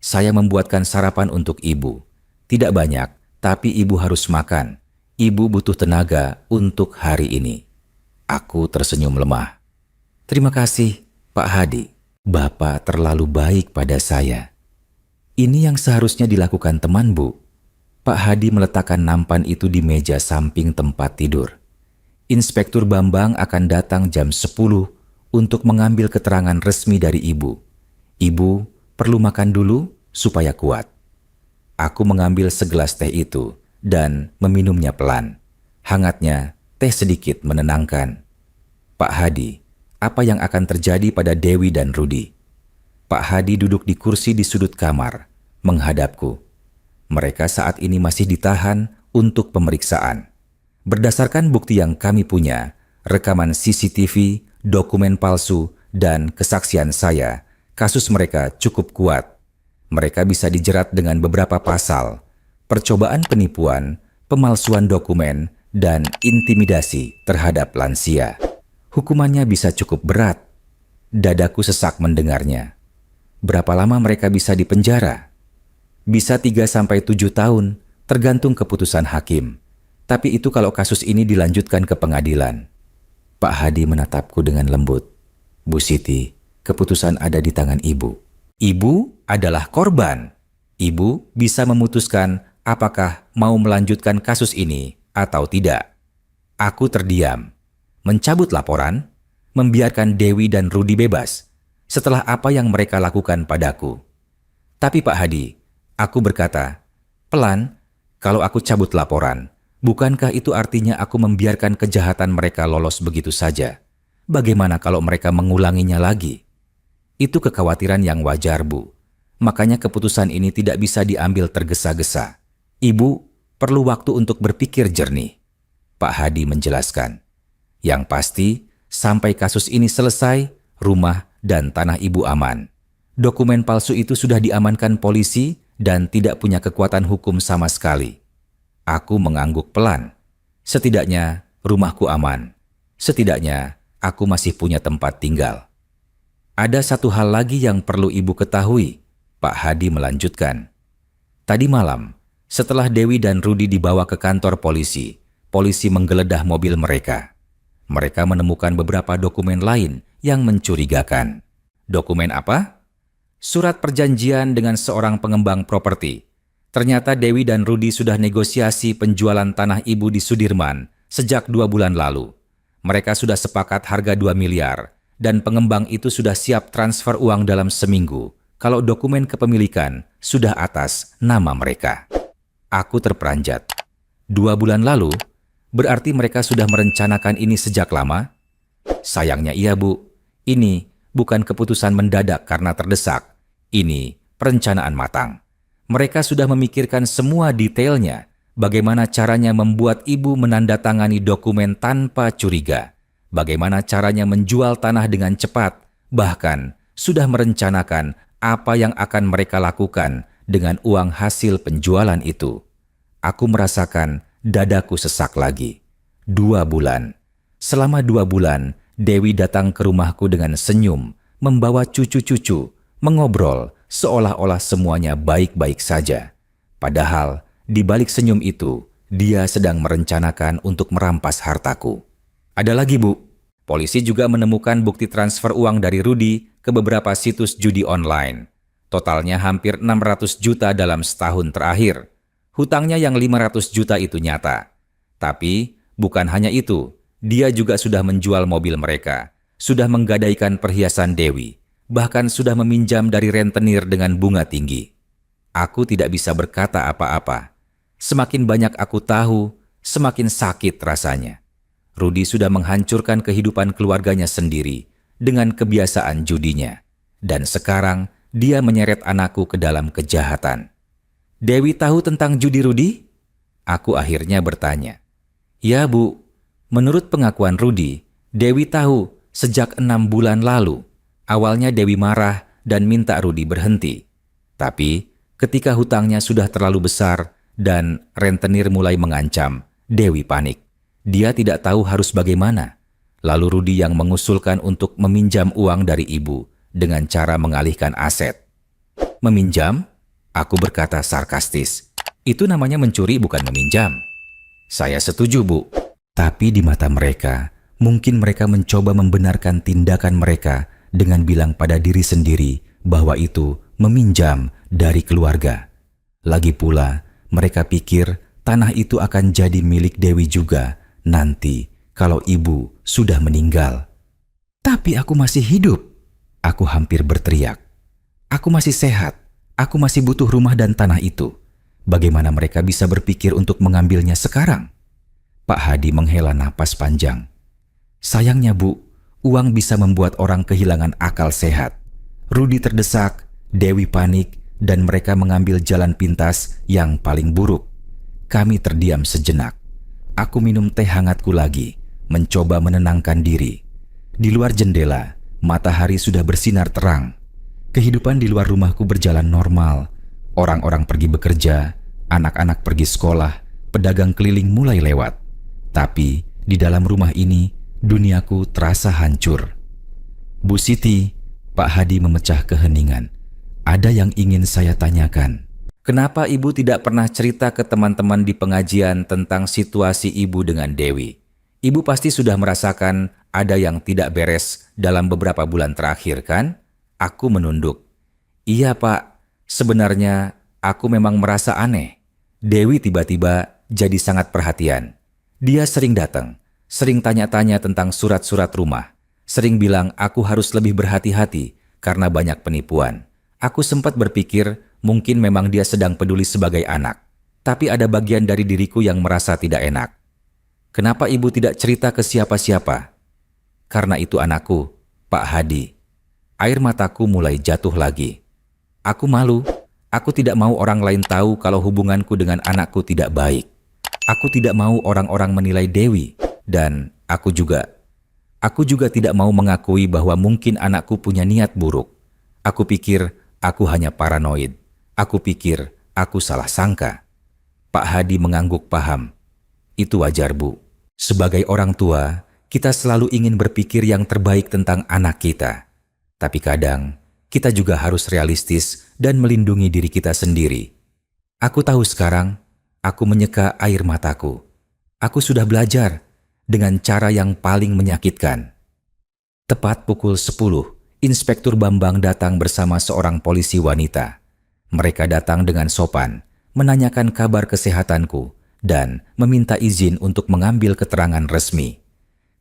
[SPEAKER 1] "Saya membuatkan sarapan untuk ibu. Tidak banyak, tapi ibu harus makan. Ibu butuh tenaga untuk hari ini." Aku tersenyum lemah. "Terima kasih, Pak Hadi. Bapak terlalu baik pada saya." "Ini yang seharusnya dilakukan teman, Bu." Pak Hadi meletakkan nampan itu di meja samping tempat tidur. "Inspektur Bambang akan datang jam 10 untuk mengambil keterangan resmi dari ibu. Ibu perlu makan dulu supaya kuat." Aku mengambil segelas teh itu dan meminumnya pelan. Hangatnya, teh sedikit menenangkan. "Pak Hadi, apa yang akan terjadi pada Dewi dan Rudi?" Pak Hadi duduk di kursi di sudut kamar, menghadapku. "Mereka saat ini masih ditahan untuk pemeriksaan. Berdasarkan bukti yang kami punya, rekaman CCTV, dokumen palsu, dan kesaksian saya, kasus mereka cukup kuat. Mereka bisa dijerat dengan beberapa pasal, percobaan penipuan, pemalsuan dokumen, dan intimidasi terhadap lansia. Hukumannya bisa cukup berat." Dadaku sesak mendengarnya. "Berapa lama mereka bisa dipenjara?" "Bisa 3-7 tahun, tergantung keputusan hakim. Tapi itu kalau kasus ini dilanjutkan ke pengadilan." Pak Hadi menatapku dengan lembut. "Bu Siti, keputusan ada di tangan ibu. Ibu adalah korban. Ibu bisa memutuskan apakah mau melanjutkan kasus ini atau tidak." Aku terdiam. Mencabut laporan, membiarkan Dewi dan Rudi bebas setelah apa yang mereka lakukan padaku. "Tapi Pak Hadi," aku berkata, "pelan, kalau aku cabut laporan, Bukankah itu artinya aku membiarkan kejahatan mereka lolos begitu saja? Bagaimana kalau mereka mengulanginya lagi? Itu kekhawatiran yang wajar, Bu. Makanya keputusan ini tidak bisa diambil tergesa-gesa. Ibu perlu waktu untuk berpikir jernih. Pak Hadi menjelaskan. Yang pasti, sampai kasus ini selesai, rumah dan tanah ibu aman. Dokumen palsu itu sudah diamankan polisi dan tidak punya kekuatan hukum sama sekali. Aku mengangguk pelan. Setidaknya rumahku aman. Setidaknya aku masih punya tempat tinggal. Ada satu hal lagi yang perlu ibu ketahui, Pak Hadi melanjutkan. Tadi malam, setelah Dewi dan Rudi dibawa ke kantor polisi, polisi menggeledah mobil mereka. Mereka menemukan beberapa dokumen lain yang mencurigakan. Dokumen apa? Surat perjanjian dengan seorang pengembang properti. Ternyata Dewi dan Rudi sudah negosiasi penjualan tanah ibu di Sudirman sejak 2 bulan lalu. Mereka sudah sepakat harga 2 miliar dan pengembang itu sudah siap transfer uang dalam seminggu kalau dokumen kepemilikan sudah atas nama mereka. Aku terperanjat. 2 bulan lalu, berarti mereka sudah merencanakan ini sejak lama? Sayangnya iya, Bu. Ini bukan keputusan mendadak karena terdesak. Ini perencanaan matang. Mereka sudah memikirkan semua detailnya, bagaimana caranya membuat ibu menandatangani dokumen tanpa curiga, bagaimana caranya menjual tanah dengan cepat, bahkan sudah merencanakan apa yang akan mereka lakukan dengan uang hasil penjualan itu. Aku merasakan dadaku sesak lagi. 2 bulan. Selama 2 bulan, Dewi datang ke rumahku dengan senyum, membawa cucu-cucu, mengobrol seolah-olah semuanya baik-baik saja. Padahal, di balik senyum itu, dia sedang merencanakan untuk merampas hartaku. Ada lagi, Bu. Polisi juga menemukan bukti transfer uang dari Rudi ke beberapa situs judi online. Totalnya hampir 600 juta dalam setahun terakhir. Hutangnya yang 500 juta itu nyata. Tapi, bukan hanya itu. Dia juga sudah menjual mobil mereka, sudah menggadaikan perhiasan Dewi, bahkan sudah meminjam dari rentenir dengan bunga tinggi. Aku tidak bisa berkata apa-apa. Semakin banyak aku tahu, semakin sakit rasanya. Rudi sudah menghancurkan kehidupan keluarganya sendiri dengan kebiasaan judinya. Dan sekarang dia menyeret anakku ke dalam kejahatan. Dewi tahu tentang judi Rudi? Aku akhirnya bertanya. Ya, Bu. Menurut pengakuan Rudi, Dewi tahu sejak 6 bulan lalu. Awalnya Dewi marah dan minta Rudi berhenti. Tapi ketika hutangnya sudah terlalu besar dan rentenir mulai mengancam, Dewi panik. Dia tidak tahu harus bagaimana. Lalu Rudi yang mengusulkan untuk meminjam uang dari ibu dengan cara mengalihkan aset. Meminjam? Aku berkata sarkastis. Itu namanya mencuri bukan meminjam. Saya setuju, Bu. Tapi di mata mereka, mungkin mereka mencoba membenarkan tindakan mereka dengan bilang pada diri sendiri bahwa itu meminjam dari keluarga. Lagi pula, mereka pikir tanah itu akan jadi milik Dewi juga nanti kalau ibu sudah meninggal. Tapi aku masih hidup. Aku hampir berteriak. Aku masih sehat. Aku masih butuh rumah dan tanah itu. Bagaimana mereka bisa berpikir untuk mengambilnya sekarang? Pak Hadi menghela napas panjang. Sayangnya, Bu, uang bisa membuat orang kehilangan akal sehat. Rudi terdesak, Dewi panik, dan mereka mengambil jalan pintas yang paling buruk. Kami terdiam sejenak. Aku minum teh hangatku lagi, mencoba menenangkan diri. Di luar jendela, matahari sudah bersinar terang. Kehidupan di luar rumahku berjalan normal. Orang-orang pergi bekerja, anak-anak pergi sekolah, pedagang keliling mulai lewat. Tapi di dalam rumah ini, duniaku terasa hancur. Bu Siti, Pak Hadi memecah keheningan. Ada yang ingin saya tanyakan. Kenapa ibu tidak pernah cerita ke teman-teman di pengajian tentang situasi ibu dengan Dewi? Ibu pasti sudah merasakan ada yang tidak beres dalam beberapa bulan terakhir, kan? Aku menunduk. Iya, Pak. Sebenarnya aku memang merasa aneh. Dewi tiba-tiba jadi sangat perhatian. Dia sering datang, sering tanya-tanya tentang surat-surat rumah, sering bilang aku harus lebih berhati-hati karena banyak penipuan. Aku sempat berpikir mungkin memang dia sedang peduli sebagai anak. Tapi ada bagian dari diriku yang merasa tidak enak. Kenapa ibu tidak cerita ke siapa-siapa? Karena itu anakku, Pak Hadi. Air mataku mulai jatuh lagi. Aku malu. Aku tidak mau orang lain tahu kalau hubunganku dengan anakku tidak baik. Aku tidak mau orang-orang menilai Dewi. Dan aku juga tidak mau mengakui bahwa mungkin anakku punya niat buruk. Aku pikir aku hanya paranoid. Aku pikir aku salah sangka. Pak Hadi mengangguk paham. Itu wajar, Bu. Sebagai orang tua, kita selalu ingin berpikir yang terbaik tentang anak kita. Tapi kadang, kita juga harus realistis dan melindungi diri kita sendiri. Aku tahu sekarang, aku menyeka air mataku. Aku sudah belajar dengan cara yang paling menyakitkan. Tepat pukul 10, Inspektur Bambang datang bersama seorang polisi wanita. Mereka datang dengan sopan, menanyakan kabar kesehatanku, dan meminta izin untuk mengambil keterangan resmi.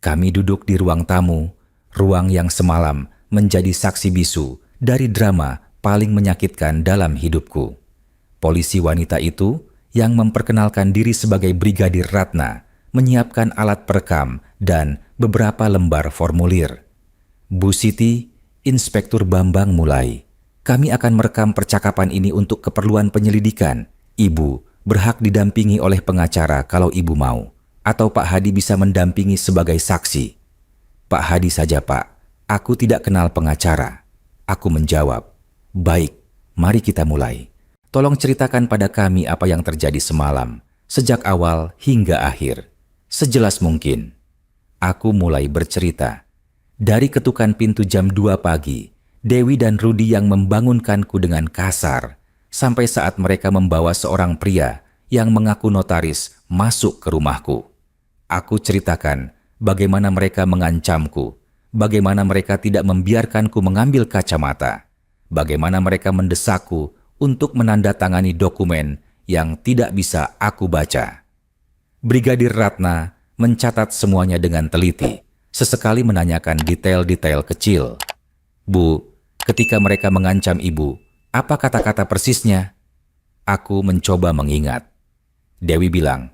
[SPEAKER 1] Kami duduk di ruang tamu, ruang yang semalam menjadi saksi bisu dari drama paling menyakitkan dalam hidupku. Polisi wanita itu yang memperkenalkan diri sebagai Brigadir Ratna menyiapkan alat perekam dan beberapa lembar formulir. Bu Siti, Inspektur Bambang mulai. Kami akan merekam percakapan ini untuk keperluan penyelidikan. Ibu berhak didampingi oleh pengacara kalau ibu mau. Atau Pak Hadi bisa mendampingi sebagai saksi. Pak Hadi saja, Pak. Aku tidak kenal pengacara. Aku menjawab. Baik, mari kita mulai. Tolong ceritakan pada kami apa yang terjadi semalam. Sejak awal hingga akhir. Sejelas mungkin. Aku mulai bercerita. Dari ketukan pintu jam 2 pagi, Dewi dan Rudi yang membangunkanku dengan kasar. Sampai saat mereka membawa seorang pria yang mengaku notaris masuk ke rumahku. Aku ceritakan bagaimana mereka mengancamku, bagaimana mereka tidak membiarkanku mengambil kacamata, bagaimana mereka mendesakku untuk menandatangani dokumen yang tidak bisa aku baca. Brigadir Ratna mencatat semuanya dengan teliti, sesekali menanyakan detail-detail kecil. Bu, ketika mereka mengancam ibu, apa kata-kata persisnya? Aku mencoba mengingat. Dewi bilang,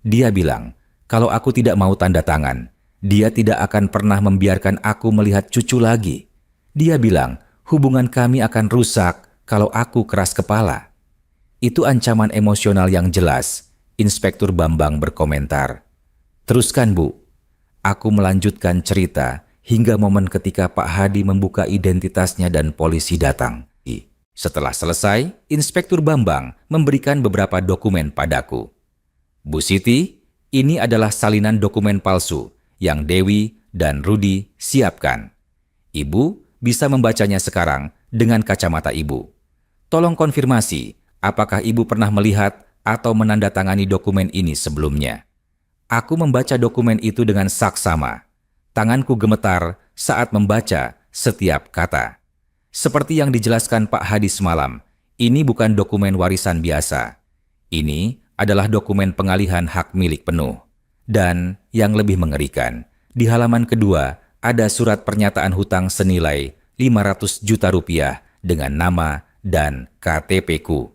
[SPEAKER 1] dia bilang, kalau aku tidak mau tanda tangan, dia tidak akan pernah membiarkan aku melihat cucu lagi. Dia bilang, hubungan kami akan rusak kalau aku keras kepala. Itu ancaman emosional yang jelas, Inspektur Bambang berkomentar. Teruskan, Bu. Aku melanjutkan cerita hingga momen ketika Pak Hadi membuka identitasnya dan polisi datang. Setelah selesai, Inspektur Bambang memberikan beberapa dokumen padaku. Bu Siti, ini adalah salinan dokumen palsu yang Dewi dan Rudi siapkan. Ibu bisa membacanya sekarang dengan kacamata ibu. Tolong konfirmasi apakah ibu pernah melihat atau menandatangani dokumen ini sebelumnya. Aku membaca dokumen itu dengan saksama. Tanganku gemetar saat membaca setiap kata. Seperti yang dijelaskan Pak Hadi semalam, ini bukan dokumen warisan biasa. Ini adalah dokumen pengalihan hak milik penuh. Dan yang lebih mengerikan, di halaman kedua ada surat pernyataan hutang senilai 500 juta rupiah dengan nama dan KTP-ku.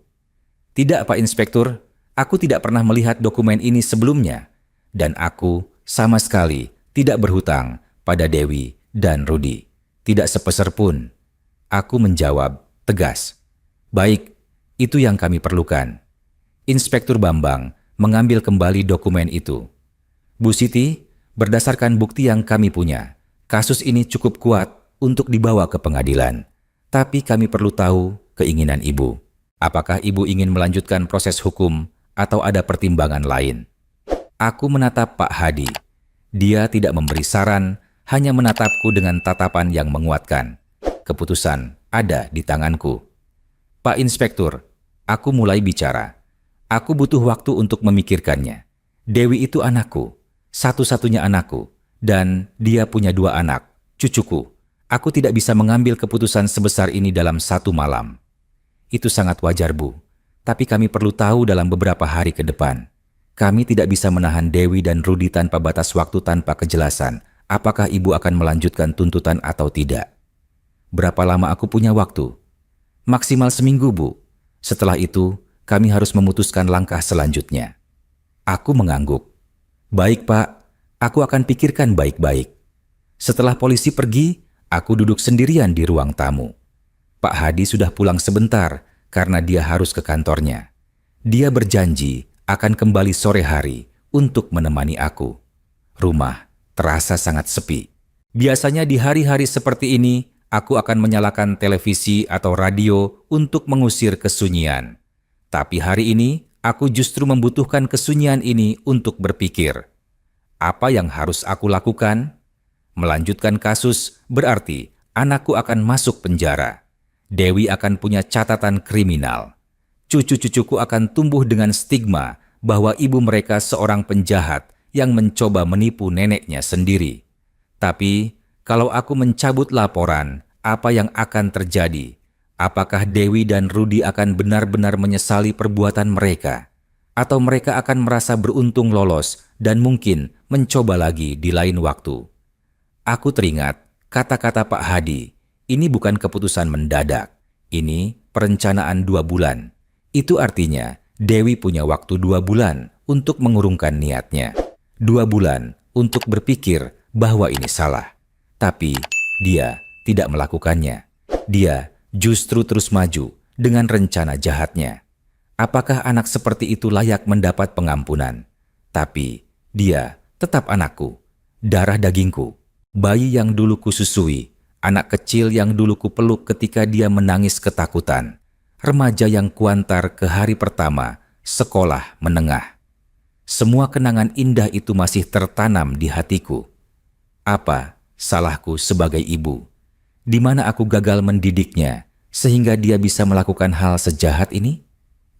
[SPEAKER 1] Tidak, Pak Inspektur, aku tidak pernah melihat dokumen ini sebelumnya. Dan aku sama sekali tidak berhutang pada Dewi dan Rudi. Tidak sepeser pun. Aku menjawab tegas. Baik, itu yang kami perlukan. Inspektur Bambang mengambil kembali dokumen itu. Bu Siti, berdasarkan bukti yang kami punya, kasus ini cukup kuat untuk dibawa ke pengadilan. Tapi kami perlu tahu keinginan ibu. Apakah ibu ingin melanjutkan proses hukum atau ada pertimbangan lain? Aku menatap Pak Hadi. Dia tidak memberi saran, hanya menatapku dengan tatapan yang menguatkan. Keputusan ada di tanganku. Pak Inspektur, aku mulai bicara. Aku butuh waktu untuk memikirkannya. Dewi itu anakku, satu-satunya anakku, dan dia punya 2 anak, cucuku. Aku tidak bisa mengambil keputusan sebesar ini dalam 1 malam. Itu sangat wajar, Bu. Tapi kami perlu tahu dalam beberapa hari ke depan. Kami tidak bisa menahan Dewi dan Rudi tanpa batas waktu tanpa kejelasan. Apakah ibu akan melanjutkan tuntutan atau tidak? Berapa lama aku punya waktu? Maksimal seminggu, Bu. Setelah itu, kami harus memutuskan langkah selanjutnya. Aku mengangguk. Baik Pak, aku akan pikirkan baik-baik. Setelah polisi pergi, aku duduk sendirian di ruang tamu. Pak Hadi sudah pulang sebentar karena dia harus ke kantornya. Dia berjanji akan kembali sore hari untuk menemani aku. Rumah terasa sangat sepi. Biasanya di hari-hari seperti ini, aku akan menyalakan televisi atau radio untuk mengusir kesunyian. Tapi hari ini, aku justru membutuhkan kesunyian ini untuk berpikir. Apa yang harus aku lakukan? Melanjutkan kasus berarti anakku akan masuk penjara. Dewi akan punya catatan kriminal. Cucu-cucuku akan tumbuh dengan stigma bahwa ibu mereka seorang penjahat yang mencoba menipu neneknya sendiri. Tapi, kalau aku mencabut laporan, apa yang akan terjadi? Apakah Dewi dan Rudi akan benar-benar menyesali perbuatan mereka? Atau mereka akan merasa beruntung lolos dan mungkin mencoba lagi di lain waktu? Aku teringat kata-kata Pak Hadi, ini bukan keputusan mendadak, ini perencanaan 2 bulan. Itu artinya Dewi punya waktu 2 bulan untuk mengurungkan niatnya. 2 bulan untuk berpikir bahwa ini salah. Tapi dia tidak melakukannya. Dia justru terus maju dengan rencana jahatnya. Apakah anak seperti itu layak mendapat pengampunan? Tapi dia tetap anakku, darah dagingku, bayi yang dulu kususui, anak kecil yang dulu kupeluk ketika dia menangis ketakutan, remaja yang kuantar ke hari pertama sekolah menengah. Semua kenangan indah itu masih tertanam di hatiku. Apa salahku sebagai ibu? Di mana aku gagal mendidiknya sehingga dia bisa melakukan hal sejahat ini?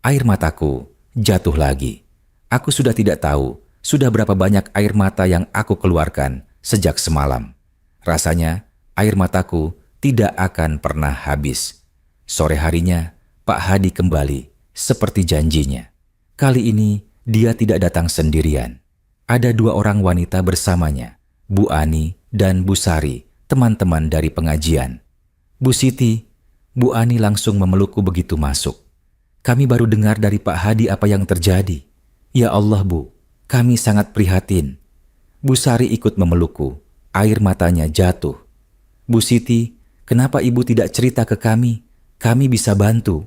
[SPEAKER 1] Air mataku jatuh lagi. Aku sudah tidak tahu sudah berapa banyak air mata yang aku keluarkan sejak semalam. Rasanya air mataku tidak akan pernah habis. Sore harinya, Pak Hadi kembali seperti janjinya. Kali ini dia tidak datang sendirian. Ada 2 orang wanita bersamanya, Bu Ani dan Bu Sari, teman-teman dari pengajian. Bu Siti, Bu Ani langsung memelukku begitu masuk. Kami baru dengar dari Pak Hadi apa yang terjadi. Ya Allah Bu, kami sangat prihatin. Bu Sari ikut memelukku, air matanya jatuh. Bu Siti, kenapa Ibu tidak cerita ke kami? Kami bisa bantu.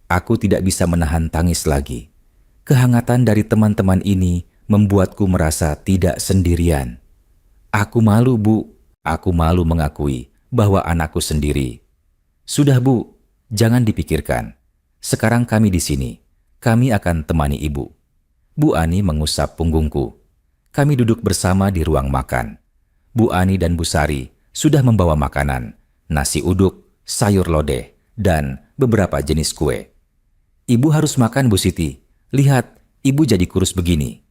[SPEAKER 1] Aku tidak bisa menahan tangis lagi. Kehangatan dari teman-teman ini membuatku merasa tidak sendirian. Aku malu Bu, aku malu mengakui bahwa anakku sendiri. Sudah Bu, jangan dipikirkan. Sekarang kami di sini, kami akan temani Ibu. Bu Ani mengusap punggungku. Kami duduk bersama di ruang makan. Bu Ani dan Bu Sari sudah membawa makanan, nasi uduk, sayur lodeh, dan beberapa jenis kue. Ibu harus makan Bu Siti. Lihat, Ibu jadi kurus begini.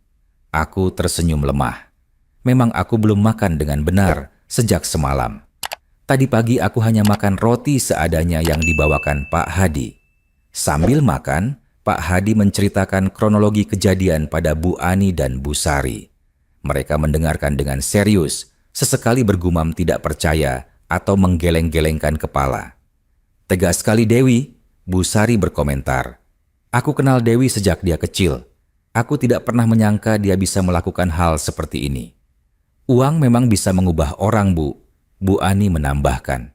[SPEAKER 1] Aku tersenyum lemah. Memang aku belum makan dengan benar sejak semalam. Tadi pagi aku hanya makan roti seadanya yang dibawakan Pak Hadi. Sambil makan, Pak Hadi menceritakan kronologi kejadian pada Bu Ani dan Bu Sari. Mereka mendengarkan dengan serius, sesekali bergumam tidak percaya atau menggeleng-gelengkan kepala. Tegas sekali Dewi, Bu Sari berkomentar. Aku kenal Dewi sejak dia kecil. Aku tidak pernah menyangka dia bisa melakukan hal seperti ini. Uang memang bisa mengubah orang, Bu. Bu Ani menambahkan.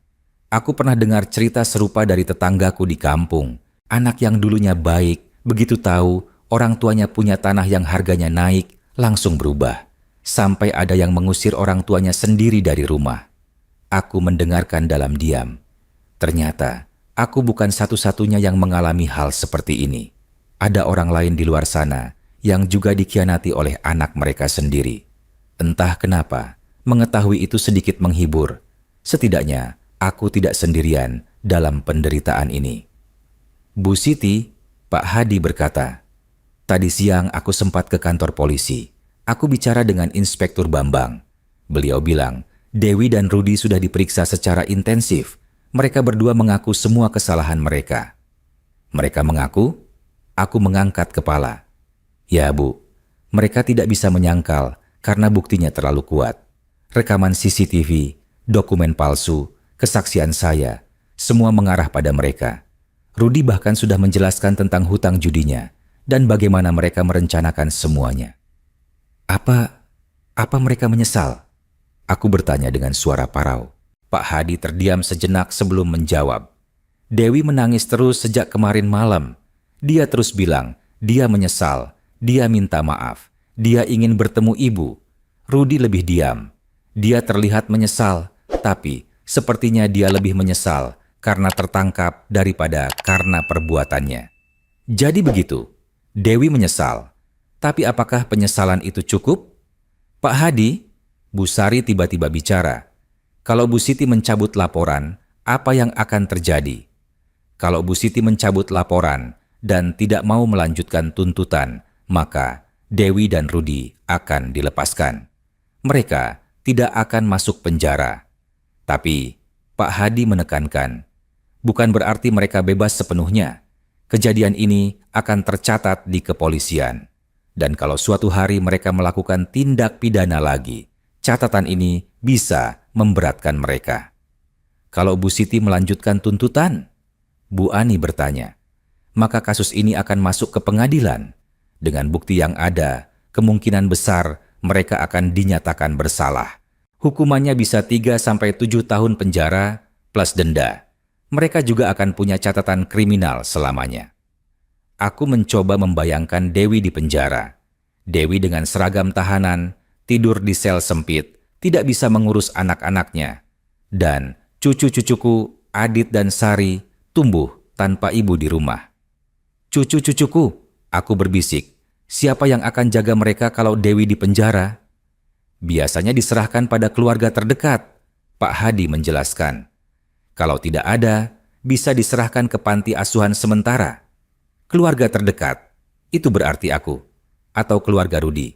[SPEAKER 1] Aku pernah dengar cerita serupa dari tetanggaku di kampung. Anak yang dulunya baik, begitu tahu orang tuanya punya tanah yang harganya naik, langsung berubah. Sampai ada yang mengusir orang tuanya sendiri dari rumah. Aku mendengarkan dalam diam. Ternyata, aku bukan satu-satunya yang mengalami hal seperti ini. Ada orang lain di luar sana yang juga dikhianati oleh anak mereka sendiri. Entah kenapa, mengetahui itu sedikit menghibur. Setidaknya, aku tidak sendirian dalam penderitaan ini. Bu Siti, Pak Hadi berkata, tadi siang aku sempat ke kantor polisi. Aku bicara dengan Inspektur Bambang. Beliau bilang, Dewi dan Rudi sudah diperiksa secara intensif. Mereka berdua mengaku semua kesalahan mereka. Mereka mengaku? Aku mengangkat kepala. Ya Bu, mereka tidak bisa menyangkal karena buktinya terlalu kuat. Rekaman CCTV, dokumen palsu, kesaksian saya, semua mengarah pada mereka. Rudi bahkan sudah menjelaskan tentang hutang judinya dan bagaimana mereka merencanakan semuanya. Apa mereka menyesal? Aku bertanya dengan suara parau. Pak Hadi terdiam sejenak sebelum menjawab. Dewi menangis terus sejak kemarin malam. Dia terus bilang, dia menyesal, dia minta maaf, dia ingin bertemu ibu. Rudi lebih diam. Dia terlihat menyesal, tapi sepertinya dia lebih menyesal karena tertangkap daripada karena perbuatannya. Jadi begitu, Dewi menyesal. Tapi apakah penyesalan itu cukup? Pak Hadi, Bu Sari tiba-tiba bicara. Kalau Bu Siti mencabut laporan, apa yang akan terjadi? Kalau Bu Siti mencabut laporan dan tidak mau melanjutkan tuntutan, maka Dewi dan Rudi akan dilepaskan. Mereka tidak akan masuk penjara. Tapi Pak Hadi menekankan, bukan berarti mereka bebas sepenuhnya. Kejadian ini akan tercatat di kepolisian. Dan kalau suatu hari mereka melakukan tindak pidana lagi, catatan ini bisa memberatkan mereka. Kalau Bu Siti melanjutkan tuntutan, Bu Ani bertanya, maka kasus ini akan masuk ke pengadilan. Dengan bukti yang ada, kemungkinan besar mereka akan dinyatakan bersalah. Hukumannya bisa 3-7 tahun penjara plus denda. Mereka juga akan punya catatan kriminal selamanya. Aku mencoba membayangkan Dewi di penjara. Dewi dengan seragam tahanan, tidur di sel sempit, tidak bisa mengurus anak-anaknya. Dan cucu-cucuku, Adit dan Sari, tumbuh tanpa ibu di rumah. Cucu-cucuku, aku berbisik, siapa yang akan jaga mereka kalau Dewi di penjara? Biasanya diserahkan pada keluarga terdekat, Pak Hadi menjelaskan. Kalau tidak ada, bisa diserahkan ke panti asuhan sementara. Keluarga terdekat, itu berarti aku, atau keluarga Rudi.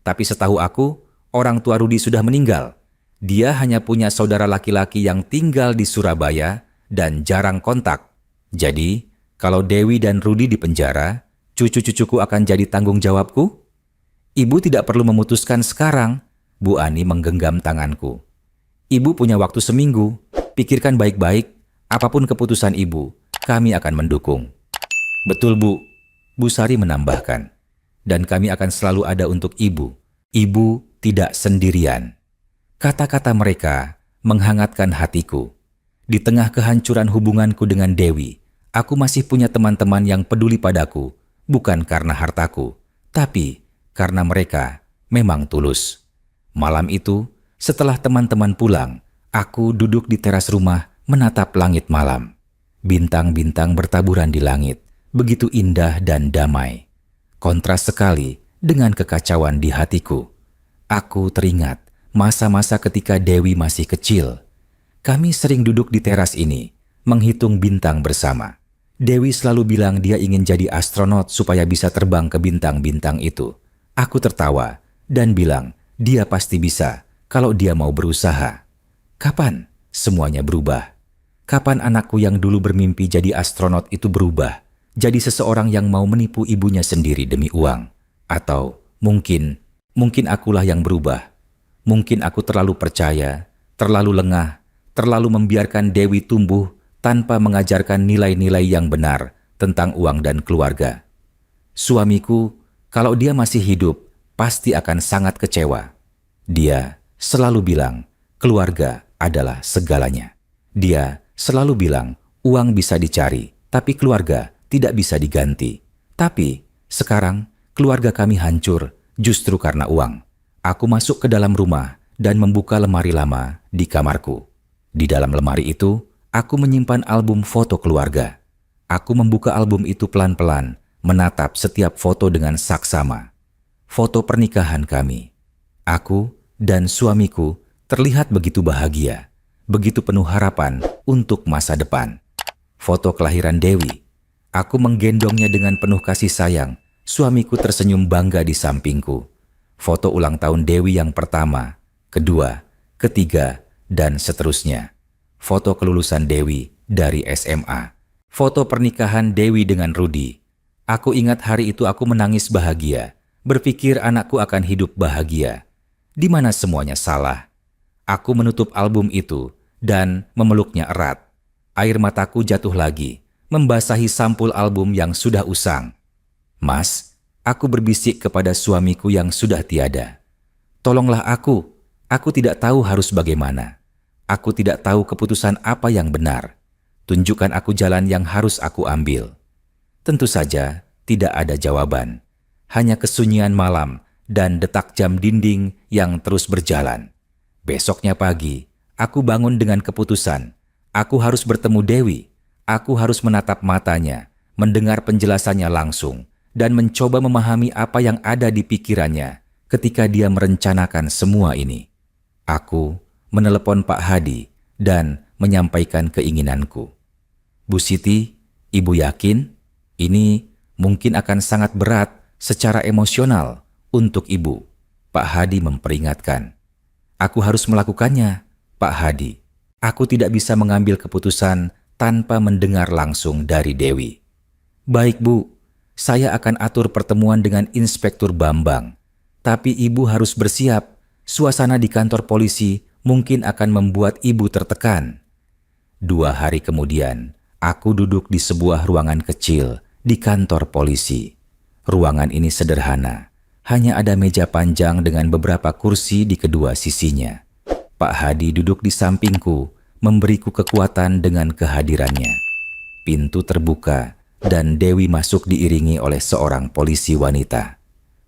[SPEAKER 1] Tapi setahu aku, orang tua Rudi sudah meninggal. Dia hanya punya saudara laki-laki yang tinggal di Surabaya dan jarang kontak. Jadi, kalau Dewi dan Rudi di penjara, cucu-cucuku akan jadi tanggung jawabku? Ibu tidak perlu memutuskan sekarang, Bu Ani menggenggam tanganku. Ibu punya waktu seminggu, pikirkan baik-baik, apapun keputusan ibu, kami akan mendukung. Betul Bu, Bu Sari menambahkan. Dan kami akan selalu ada untuk ibu. Ibu tidak sendirian. Kata-kata mereka menghangatkan hatiku. Di tengah kehancuran hubunganku dengan Dewi, aku masih punya teman-teman yang peduli padaku, bukan karena hartaku, tapi karena mereka memang tulus. Malam itu, setelah teman-teman pulang, aku duduk di teras rumah menatap langit malam. Bintang-bintang bertaburan di langit, begitu indah dan damai. Kontras sekali dengan kekacauan di hatiku. Aku teringat masa-masa ketika Dewi masih kecil. Kami sering duduk di teras ini, menghitung bintang bersama. Dewi selalu bilang dia ingin jadi astronot supaya bisa terbang ke bintang-bintang itu. Aku tertawa dan bilang dia pasti bisa kalau dia mau berusaha. Kapan semuanya berubah? Kapan anakku yang dulu bermimpi jadi astronot itu berubah? Jadi seseorang yang mau menipu ibunya sendiri demi uang. Atau mungkin akulah yang berubah. Mungkin aku terlalu percaya, terlalu lengah, terlalu membiarkan Dewi tumbuh tanpa mengajarkan nilai-nilai yang benar tentang uang dan keluarga. Suamiku, kalau dia masih hidup, pasti akan sangat kecewa. Dia selalu bilang, keluarga adalah segalanya. Dia selalu bilang, uang bisa dicari, tapi keluarga tidak bisa diganti. Tapi sekarang keluarga kami hancur justru karena uang. Aku masuk ke dalam rumah dan membuka lemari lama di kamarku. Di dalam lemari itu, aku menyimpan album foto keluarga. Aku membuka album itu pelan-pelan, menatap setiap foto dengan saksama. Foto pernikahan kami. Aku dan suamiku terlihat begitu bahagia, begitu penuh harapan untuk masa depan. Foto kelahiran Dewi. Aku menggendongnya dengan penuh kasih sayang. Suamiku tersenyum bangga di sampingku. Foto ulang tahun Dewi yang pertama, kedua, ketiga, dan seterusnya. Foto kelulusan Dewi dari SMA. Foto pernikahan Dewi dengan Rudi. Aku ingat hari itu aku menangis bahagia, berpikir anakku akan hidup bahagia. Di mana semuanya salah? Aku menutup album itu dan memeluknya erat. Air mataku jatuh lagi. membasahi sampul album yang sudah usang. "Mas," aku berbisik kepada suamiku yang sudah tiada. "Tolonglah aku tidak tahu harus bagaimana. Aku tidak tahu keputusan apa yang benar. Tunjukkan aku jalan yang harus aku ambil." Tentu saja tidak ada jawaban. Hanya kesunyian malam dan detak jam dinding yang terus berjalan. Besoknya pagi, aku bangun dengan keputusan. Aku harus bertemu Dewi. Aku harus menatap matanya, mendengar penjelasannya langsung, dan mencoba memahami apa yang ada di pikirannya ketika dia merencanakan semua ini. Aku menelepon Pak Hadi dan menyampaikan keinginanku. "Bu Siti, Ibu yakin ini mungkin akan sangat berat secara emosional untuk Ibu," Pak Hadi memperingatkan. "Aku harus melakukannya, Pak Hadi. Aku tidak bisa mengambil keputusan tanpa mendengar langsung dari Dewi." "Baik Bu, saya akan atur pertemuan dengan Inspektur Bambang. Tapi Ibu harus bersiap, suasana di kantor polisi mungkin akan membuat Ibu tertekan." 2 hari kemudian, aku duduk di sebuah ruangan kecil di kantor polisi. Ruangan ini sederhana, hanya ada meja panjang dengan beberapa kursi di kedua sisinya. Pak Hadi duduk di sampingku, memberiku kekuatan dengan kehadirannya. Pintu terbuka dan Dewi masuk diiringi oleh seorang polisi wanita.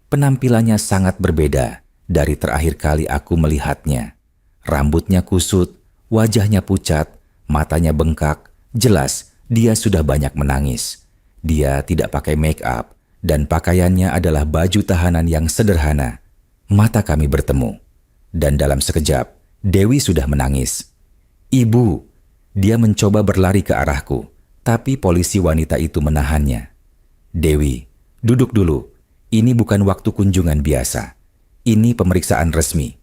[SPEAKER 1] Penampilannya sangat berbeda dari terakhir kali aku melihatnya. Rambutnya kusut, wajahnya pucat, matanya bengkak. Jelas dia sudah banyak menangis. Dia tidak pakai make up dan pakaiannya adalah baju tahanan yang sederhana. Mata kami bertemu dan dalam sekejap Dewi sudah menangis. "Ibu!" Dia mencoba berlari ke arahku, tapi polisi wanita itu menahannya. "Dewi, duduk dulu. Ini bukan waktu kunjungan biasa. Ini pemeriksaan resmi."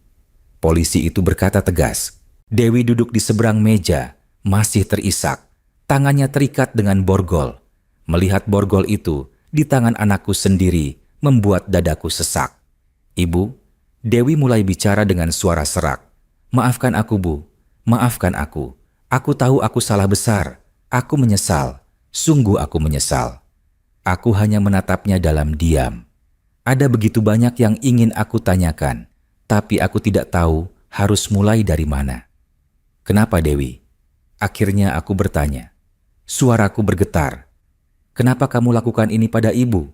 [SPEAKER 1] Polisi itu berkata tegas. Dewi duduk di seberang meja, masih terisak. Tangannya terikat dengan borgol. Melihat borgol itu di tangan anakku sendiri membuat dadaku sesak. "Ibu," Dewi mulai bicara dengan suara serak. "Maafkan aku, Bu. Maafkan aku. Aku tahu aku salah besar. Aku menyesal. Sungguh aku menyesal." Aku hanya menatapnya dalam diam. Ada begitu banyak yang ingin aku tanyakan, tapi aku tidak tahu harus mulai dari mana. "Kenapa, Dewi?" Akhirnya aku bertanya. Suaraku bergetar. "Kenapa kamu lakukan ini pada Ibu?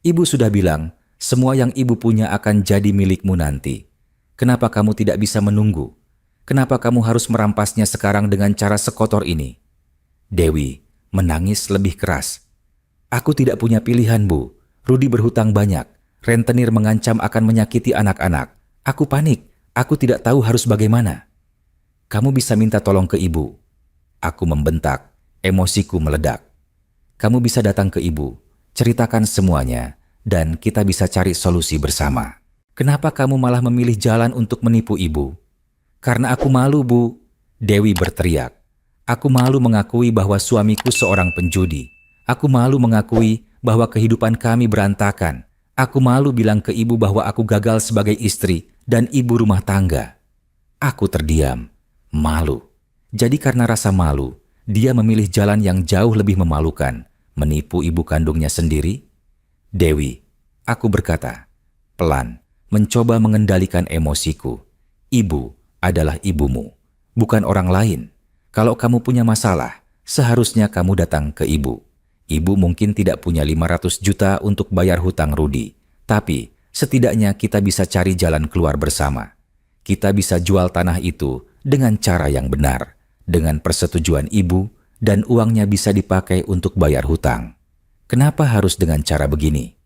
[SPEAKER 1] Ibu sudah bilang, semua yang Ibu punya akan jadi milikmu nanti. Kenapa kamu tidak bisa menunggu? Kenapa kamu harus merampasnya sekarang dengan cara sekotor ini?" Dewi menangis lebih keras. "Aku tidak punya pilihan, Bu. Rudi berhutang banyak. Rentenir mengancam akan menyakiti anak-anak. Aku panik. Aku tidak tahu harus bagaimana." "Kamu bisa minta tolong ke Ibu." Aku membentak. Emosiku meledak. "Kamu bisa datang ke Ibu, ceritakan semuanya, dan kita bisa cari solusi bersama. Kenapa kamu malah memilih jalan untuk menipu Ibu?" "Karena aku malu, Bu." Dewi berteriak. "Aku malu mengakui bahwa suamiku seorang penjudi. Aku malu mengakui bahwa kehidupan kami berantakan. Aku malu bilang ke Ibu bahwa aku gagal sebagai istri dan ibu rumah tangga." Aku terdiam. Malu. Jadi karena rasa malu, dia memilih jalan yang jauh lebih memalukan, menipu ibu kandungnya sendiri? "Dewi," aku berkata, pelan, mencoba mengendalikan emosiku. "Ibu adalah ibumu, bukan orang lain. Kalau kamu punya masalah, seharusnya kamu datang ke Ibu. Ibu mungkin tidak punya 500 juta untuk bayar hutang Rudi, tapi setidaknya kita bisa cari jalan keluar bersama. Kita bisa jual tanah itu dengan cara yang benar, dengan persetujuan Ibu, dan uangnya bisa dipakai untuk bayar hutang. Kenapa harus dengan cara begini?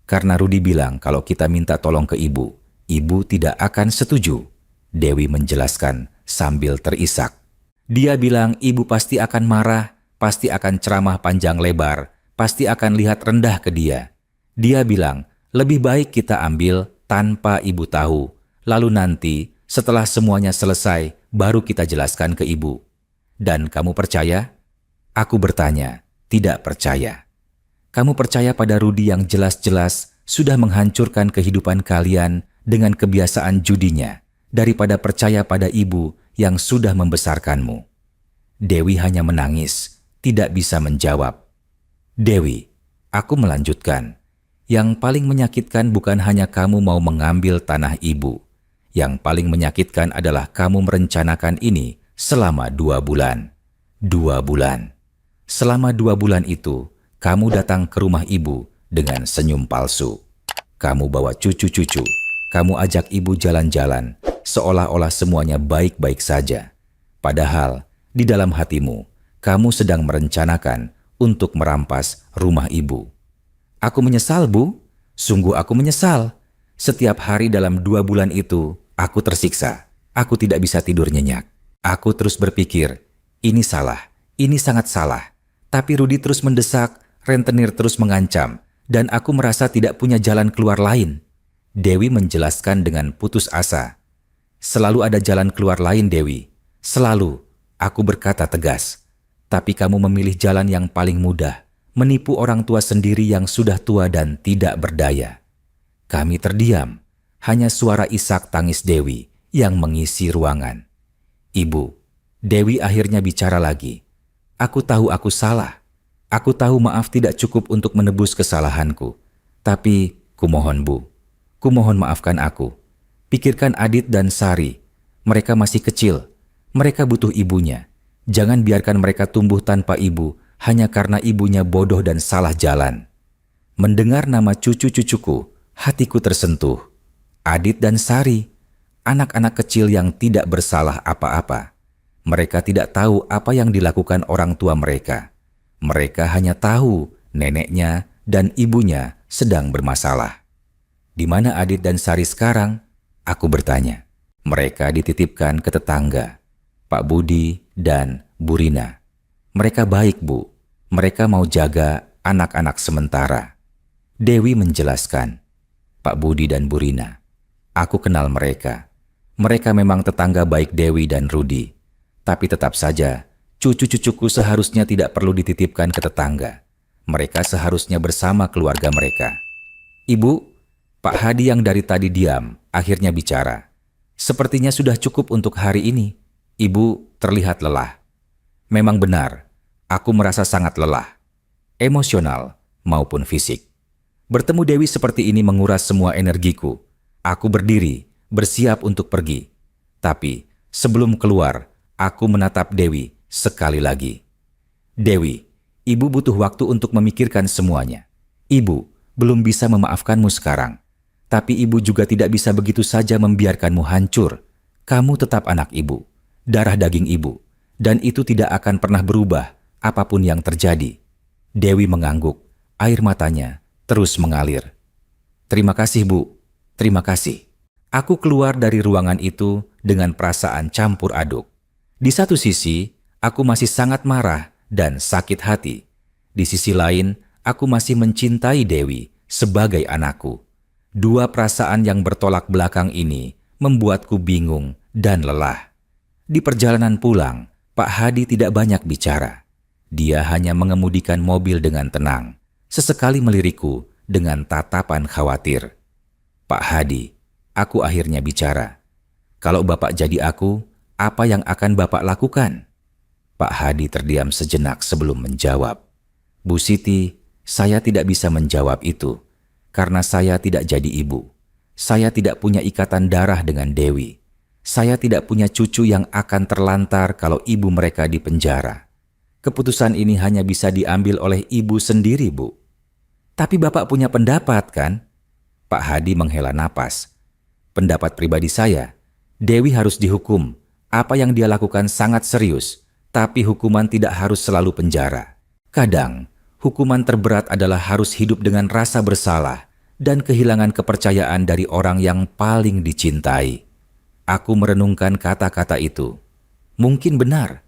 [SPEAKER 1] Karena Rudi bilang kalau kita minta tolong ke Ibu, Ibu tidak akan setuju." Dewi menjelaskan sambil terisak. "Dia bilang Ibu pasti akan marah, pasti akan ceramah panjang lebar, pasti akan lihat rendah ke dia. Dia bilang, lebih baik kita ambil tanpa Ibu tahu, lalu nanti setelah semuanya selesai, baru kita jelaskan ke Ibu. Dan kamu percaya?" Aku bertanya, tidak percaya. "Kamu percaya pada Rudi yang jelas-jelas sudah menghancurkan kehidupan kalian dengan kebiasaan judinya, daripada percaya pada Ibu yang sudah membesarkanmu?" Dewi hanya menangis, tidak bisa menjawab. Dewi, aku melanjutkan. Yang paling menyakitkan bukan hanya kamu mau mengambil tanah ibu. Yang paling menyakitkan adalah kamu merencanakan ini selama 2 bulan. 2 bulan. Selama 2 bulan itu, kamu datang ke rumah ibu dengan senyum palsu. Kamu bawa cucu-cucu. Kamu ajak ibu jalan-jalan, seolah-olah semuanya baik-baik saja. Padahal, di dalam hatimu, kamu sedang merencanakan untuk merampas rumah ibu. Aku menyesal, Bu. Sungguh aku menyesal. Setiap hari dalam 2 bulan itu, aku tersiksa. Aku tidak bisa tidur nyenyak. Aku terus berpikir, ini salah, ini sangat salah. Tapi Rudi terus mendesak, rentenir terus mengancam, dan aku merasa tidak punya jalan keluar lain. Dewi menjelaskan dengan putus asa. Selalu ada jalan keluar lain, Dewi. Selalu, aku berkata tegas. Tapi kamu memilih jalan yang paling mudah, menipu orang tua sendiri yang sudah tua dan tidak berdaya. Kami terdiam, hanya suara isak tangis Dewi yang mengisi ruangan. Ibu, Dewi akhirnya bicara lagi. Aku tahu aku salah. Aku tahu maaf tidak cukup untuk menebus kesalahanku. Tapi, kumohon Bu, kumohon maafkan aku. Pikirkan Adit dan Sari. Mereka masih kecil. Mereka butuh ibunya. Jangan biarkan mereka tumbuh tanpa ibu hanya karena ibunya bodoh dan salah jalan. Mendengar nama cucu-cucuku, hatiku tersentuh. Adit dan Sari, anak-anak kecil yang tidak bersalah apa-apa. Mereka tidak tahu apa yang dilakukan orang tua mereka. Mereka hanya tahu neneknya dan ibunya sedang bermasalah. Di mana Adit dan Sari sekarang? Aku bertanya. Mereka dititipkan ke tetangga, Pak Budi dan Bu Rina. Mereka baik, Bu. Mereka mau jaga anak-anak sementara. Dewi menjelaskan. Pak Budi dan Bu Rina. Aku kenal mereka. Mereka memang tetangga baik Dewi dan Rudi. Tapi tetap saja, cucu-cucuku seharusnya tidak perlu dititipkan ke tetangga. Mereka seharusnya bersama keluarga mereka. Ibu, Pak Hadi yang dari tadi diam, akhirnya bicara. Sepertinya sudah cukup untuk hari ini. Ibu terlihat lelah. Memang benar, aku merasa sangat lelah. Emosional maupun fisik. Bertemu Dewi seperti ini menguras semua energiku. Aku berdiri, bersiap untuk pergi. Tapi sebelum keluar, aku menatap Dewi sekali lagi. Dewi, ibu butuh waktu untuk memikirkan semuanya. Ibu belum bisa memaafkanmu sekarang. Tapi ibu juga tidak bisa begitu saja membiarkanmu hancur. Kamu tetap anak ibu, darah daging ibu, dan itu tidak akan pernah berubah apapun yang terjadi. Dewi mengangguk, air matanya terus mengalir. Terima kasih, Bu. Terima kasih. Aku keluar dari ruangan itu dengan perasaan campur aduk. Di satu sisi, aku masih sangat marah dan sakit hati. Di sisi lain, aku masih mencintai Dewi sebagai anakku. Dua perasaan yang bertolak belakang ini membuatku bingung dan lelah. Di perjalanan pulang, Pak Hadi tidak banyak bicara. Dia hanya mengemudikan mobil dengan tenang, sesekali melirikku dengan tatapan khawatir. Pak Hadi, aku akhirnya bicara. Kalau Bapak jadi aku, apa yang akan Bapak lakukan? Pak Hadi terdiam sejenak sebelum menjawab. Bu Siti, saya tidak bisa menjawab itu. Karena saya tidak jadi ibu. Saya tidak punya ikatan darah dengan Dewi. Saya tidak punya cucu yang akan terlantar kalau ibu mereka di penjara. Keputusan ini hanya bisa diambil oleh ibu sendiri, Bu. Tapi Bapak punya pendapat, kan? Pak Hadi menghela napas. Pendapat pribadi saya, Dewi harus dihukum. Apa yang dia lakukan sangat serius, tapi hukuman tidak harus selalu penjara. Kadang, hukuman terberat adalah harus hidup dengan rasa bersalah dan kehilangan kepercayaan dari orang yang paling dicintai. Aku merenungkan kata-kata itu. Mungkin benar.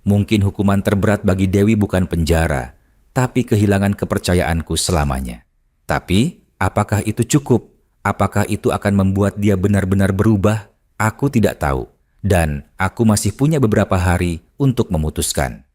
[SPEAKER 1] Mungkin hukuman terberat bagi Dewi bukan penjara, tapi kehilangan kepercayaanku selamanya. Tapi, apakah itu cukup? Apakah itu akan membuat dia benar-benar berubah? Aku tidak tahu. Dan aku masih punya beberapa hari untuk memutuskan.